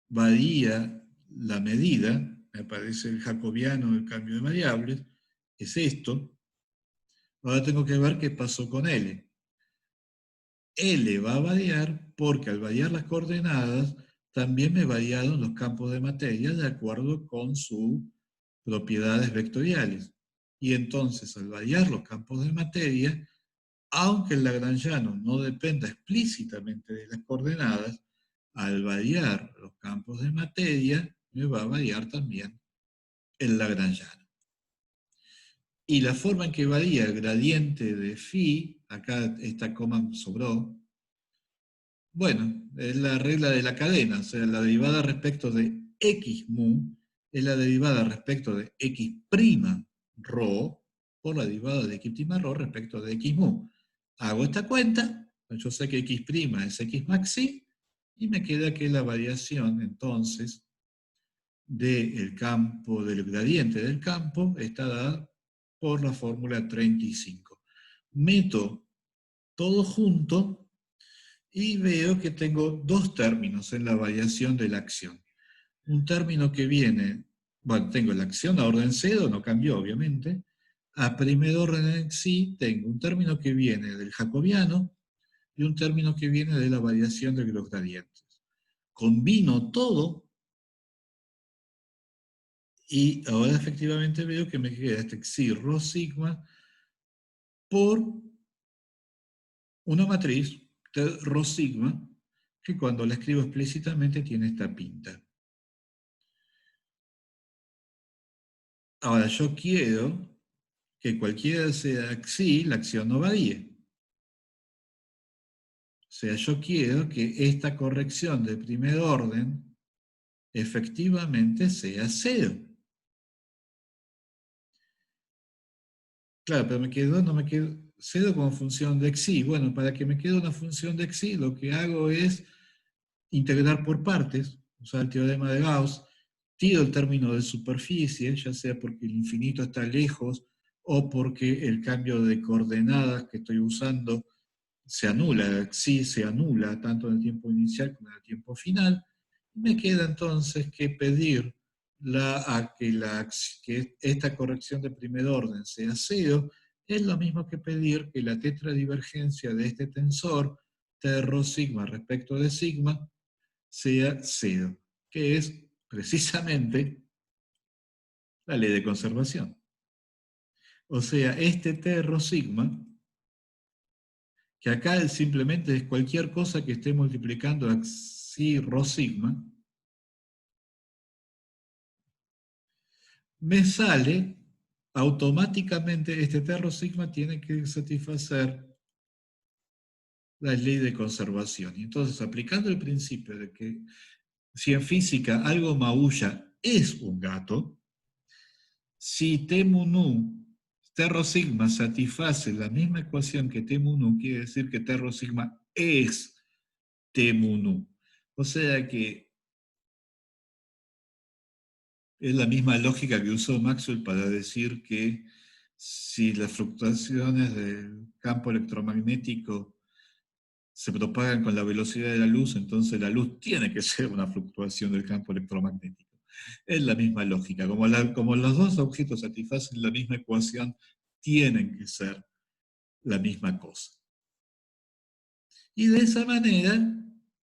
varía la medida, me aparece el jacobiano del cambio de variables, es esto. Ahora tengo que ver qué pasó con L. L va a variar porque al variar las coordenadas, también me variaron los campos de materia de acuerdo con sus propiedades vectoriales. Y entonces, al variar los campos de materia, aunque el lagrangiano no dependa explícitamente de las coordenadas, al variar los campos de materia, me va a variar también el lagrangiano. Y la forma en que varía el gradiente de phi, acá esta coma sobró, bueno, es la regla de la cadena, o sea, la derivada respecto de x mu es la derivada respecto de x' rho por la derivada de x' rho respecto de x mu. Hago esta cuenta, yo sé que x' es x maxi, y me queda que la variación, entonces, del campo, del gradiente del campo, está dada por la fórmula 35. Meto todo junto y veo que tengo dos términos en la variación de la acción. Un término que viene, bueno, tengo la acción a orden 0, no cambió obviamente. A primer orden en sí, tengo un término que viene del jacobiano y un término que viene de la variación de los gradientes. Combino todo y ahora efectivamente veo que me queda este xi rho sigma por una matriz de rho sigma que cuando la escribo explícitamente tiene esta pinta. Ahora yo quiero que cualquiera sea xi, la acción no varíe. O sea, yo quiero que esta corrección de primer orden efectivamente sea 0. Claro, pero no me quedo 0 como función de xi. Bueno, para que me quede una función de xi, lo que hago es integrar por partes, usar el teorema de Gauss, tiro el término de superficie, ya sea porque el infinito está lejos o porque el cambio de coordenadas que estoy usando se anula, xi se anula tanto en el tiempo inicial como en el tiempo final. Me queda entonces que pedir que esta corrección de primer orden sea 0, es lo mismo que pedir que la tetradivergencia de este tensor, T rho sigma respecto de sigma, sea 0, que es precisamente la ley de conservación. O sea, este T rho sigma, que acá simplemente es cualquier cosa que esté multiplicando a xi rho sigma, me sale automáticamente, este T rho sigma tiene que satisfacer la ley de conservación. Y entonces, aplicando el principio de que si en física algo maulla es un gato, si T mu nu, T rho sigma satisface la misma ecuación que T mu nu, quiere decir que T rho sigma es T mu nu. O sea que es la misma lógica que usó Maxwell para decir que si las fluctuaciones del campo electromagnético se propagan con la velocidad de la luz, entonces la luz tiene que ser una fluctuación del campo electromagnético. Es la misma lógica. Como los dos objetos satisfacen la misma ecuación, tienen que ser la misma cosa. Y de esa manera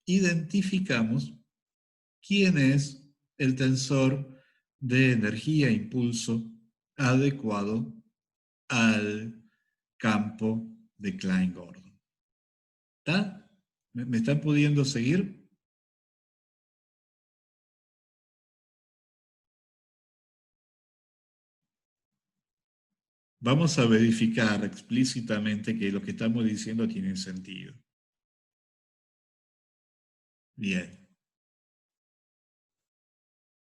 identificamos quién es el tensor de energía-impulso adecuado al campo de Klein-Gordon. ¿Está? ¿Me están pudiendo seguir? Vamos a verificar explícitamente que lo que estamos diciendo tiene sentido. Bien.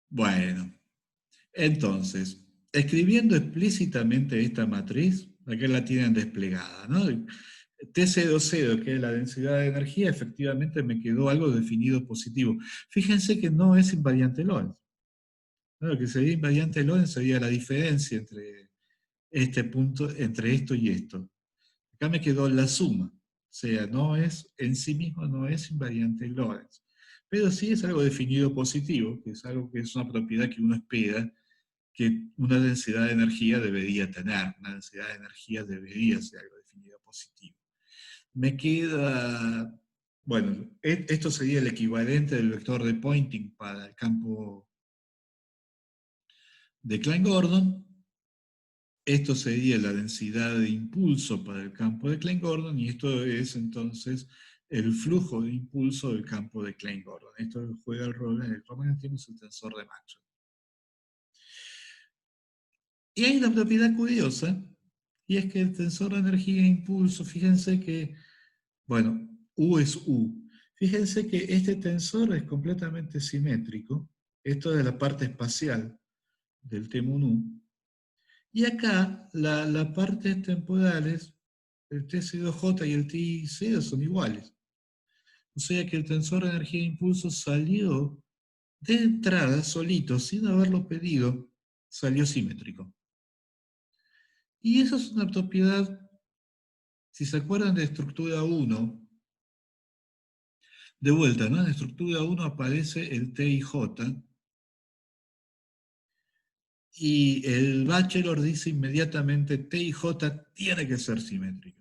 Bueno, entonces, escribiendo explícitamente esta matriz, acá la tienen desplegada, ¿no? TC20, que es la densidad de energía, efectivamente me quedó algo definido positivo. Fíjense que no es invariante Lorentz. ¿No? Lo que sería invariante Lorentz sería la diferencia entre este punto, entre esto y esto. Acá me quedó la suma. O sea, no es, en sí mismo no es invariante Lorentz. Pero sí es algo definido positivo, que es algo que es una propiedad que uno espera que una densidad de energía debería tener. Una densidad de energía debería ser algo definido positivo. Me queda, bueno, esto sería el equivalente del vector de Poynting para el campo de Klein-Gordon. Esto sería la densidad de impulso para el campo de Klein-Gordon y esto es entonces el flujo de impulso del campo de Klein-Gordon. Esto juega el rol en el electromagnetismo, es el tensor de Maxwell. Y hay una propiedad curiosa, y es que el tensor de energía e impulso, fíjense que, bueno, U es U. Fíjense que este tensor es completamente simétrico. Esto es la parte espacial del T-U. Y acá las partes temporales, el TC2J y el TI0 son iguales. O sea que el tensor de energía e impulso salió de entrada solito, sin haberlo pedido, salió simétrico. Y eso es una propiedad, si se acuerdan de estructura 1, de vuelta, ¿no? En estructura 1 aparece el T y J, y el Bachelor dice inmediatamente T y J tiene que ser simétrico.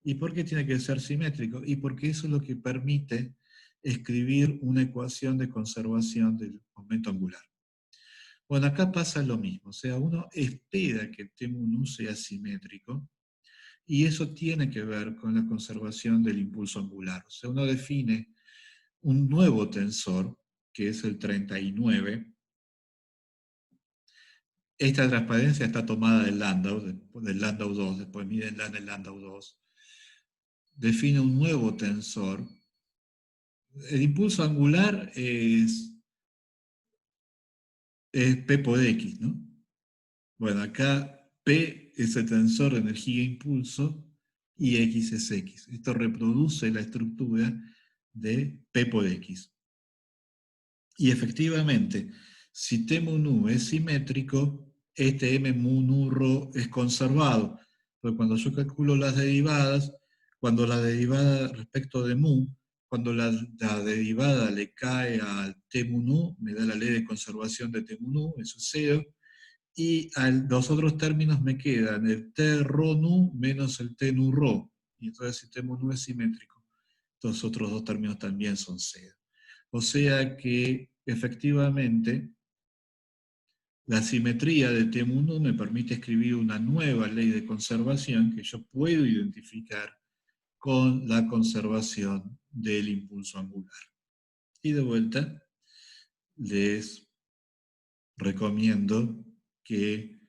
¿Y por qué tiene que ser simétrico? Y porque eso es lo que permite escribir una ecuación de conservación del momento angular. Bueno, acá pasa lo mismo, o sea, uno espera que T-U sea simétrico, y eso tiene que ver con la conservación del impulso angular. O sea, uno define un nuevo tensor, que es el 39. Esta transparencia está tomada del Landau 2, después miden el Landau 2. Define un nuevo tensor. El impulso angular es P por X, ¿no? Bueno, acá P es el tensor de energía e impulso y X es X. Esto reproduce la estructura de P por X. Y efectivamente, si T mu nu es simétrico, este M mu nu rho es conservado. Pero cuando yo calculo las derivadas, cuando la derivada respecto de mu, cuando la derivada le cae al T mu nu, me da la ley de conservación de T mu nu, eso es 0. Y los otros términos me quedan el T rho nu menos el T nu rho. Y entonces si T mu nu es simétrico, los otros dos términos también son 0. O sea que efectivamente la simetría de T-U me permite escribir una nueva ley de conservación que yo puedo identificar con la conservación del impulso angular. Y de vuelta, les recomiendo que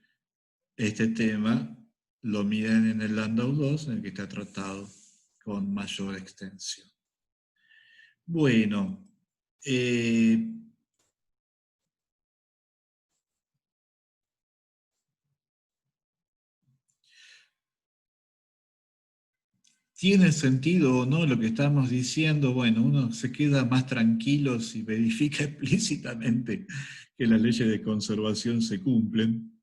este tema lo miren en el Landau 2, en el que está tratado con mayor extensión. Bueno, ¿tiene sentido o no lo que estamos diciendo? Bueno, uno se queda más tranquilo si verifica explícitamente que las leyes de conservación se cumplen.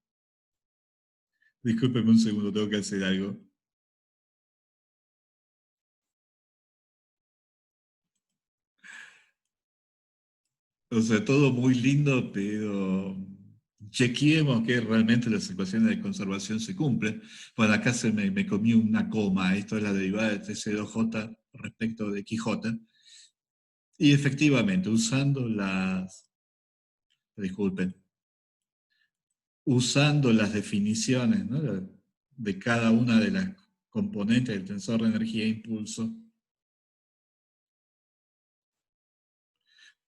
Discúlpeme un segundo, tengo que hacer algo. O sea, todo muy lindo, pero chequeemos que realmente las ecuaciones de conservación se cumplen. Bueno, acá me comí una coma. Esto es la derivada de TC2J respecto de Quijote. Y efectivamente, disculpen, usando las definiciones, ¿no?, de cada una de las componentes del tensor de energía e impulso,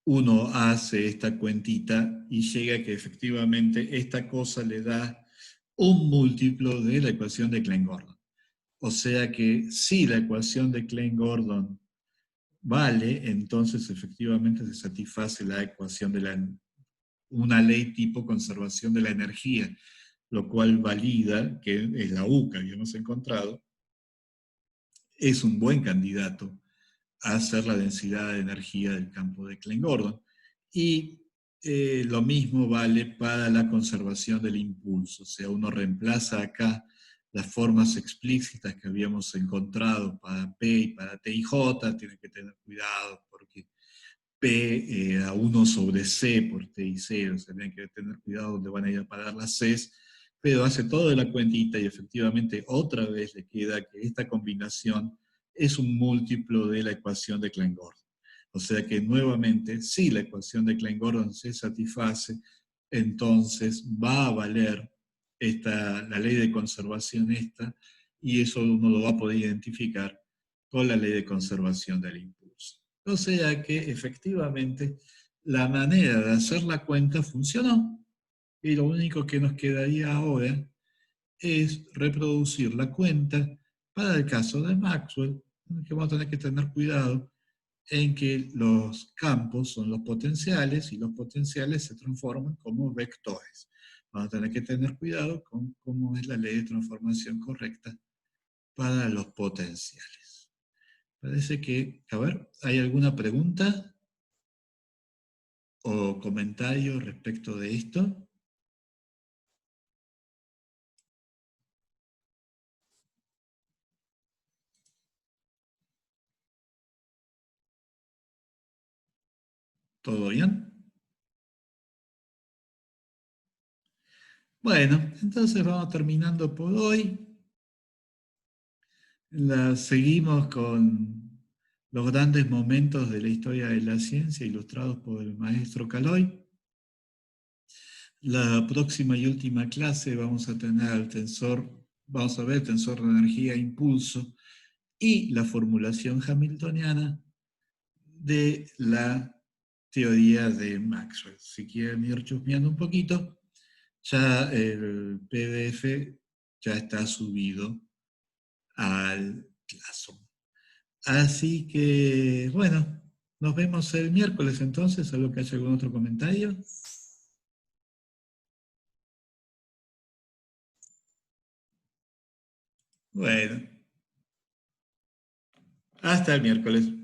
uno hace esta cuentita y llega a que efectivamente esta cosa le da un múltiplo de la ecuación de Klein-Gordon. O sea que si la ecuación de Klein-Gordon vale, entonces efectivamente se satisface la ecuación de una ley tipo conservación de la energía, lo cual valida que es la U que habíamos encontrado, es un buen candidato a hacer la densidad de energía del campo de Klein-Gordon. Y lo mismo vale para la conservación del impulso. O sea, uno reemplaza acá las formas explícitas que habíamos encontrado para P y para T y J. Tienen que tener cuidado porque P a 1 sobre C por T y C. O sea, tienen que tener cuidado donde van a ir a parar las Cs. Pero hace toda la cuentita y efectivamente otra vez le queda que esta combinación es un múltiplo de la ecuación de Klein-Gordon. O sea que nuevamente, si la ecuación de Klein-Gordon se satisface, entonces va a valer la ley de conservación esta, y eso uno lo va a poder identificar con la ley de conservación del impulso. O sea que efectivamente la manera de hacer la cuenta funcionó, y lo único que nos quedaría ahora es reproducir la cuenta para el caso de Maxwell, que vamos a tener que tener cuidado en que los campos son los potenciales y los potenciales se transforman como vectores. Vamos a tener que tener cuidado con cómo es la ley de transformación correcta para los potenciales. Parece que, a ver, ¿hay alguna pregunta o comentario respecto de esto? ¿Todo bien? Bueno, entonces vamos terminando por hoy. Seguimos con los grandes momentos de la historia de la ciencia ilustrados por el maestro Caloy. La próxima y última clase vamos a tener vamos a ver el tensor de energía e impulso y la formulación hamiltoniana de la teoría de Maxwell. Si quieren ir chusmeando un poquito, ya el PDF ya está subido al Classroom. Así que, bueno, nos vemos el miércoles entonces, ¿algo que haya algún otro comentario? Bueno, hasta el miércoles.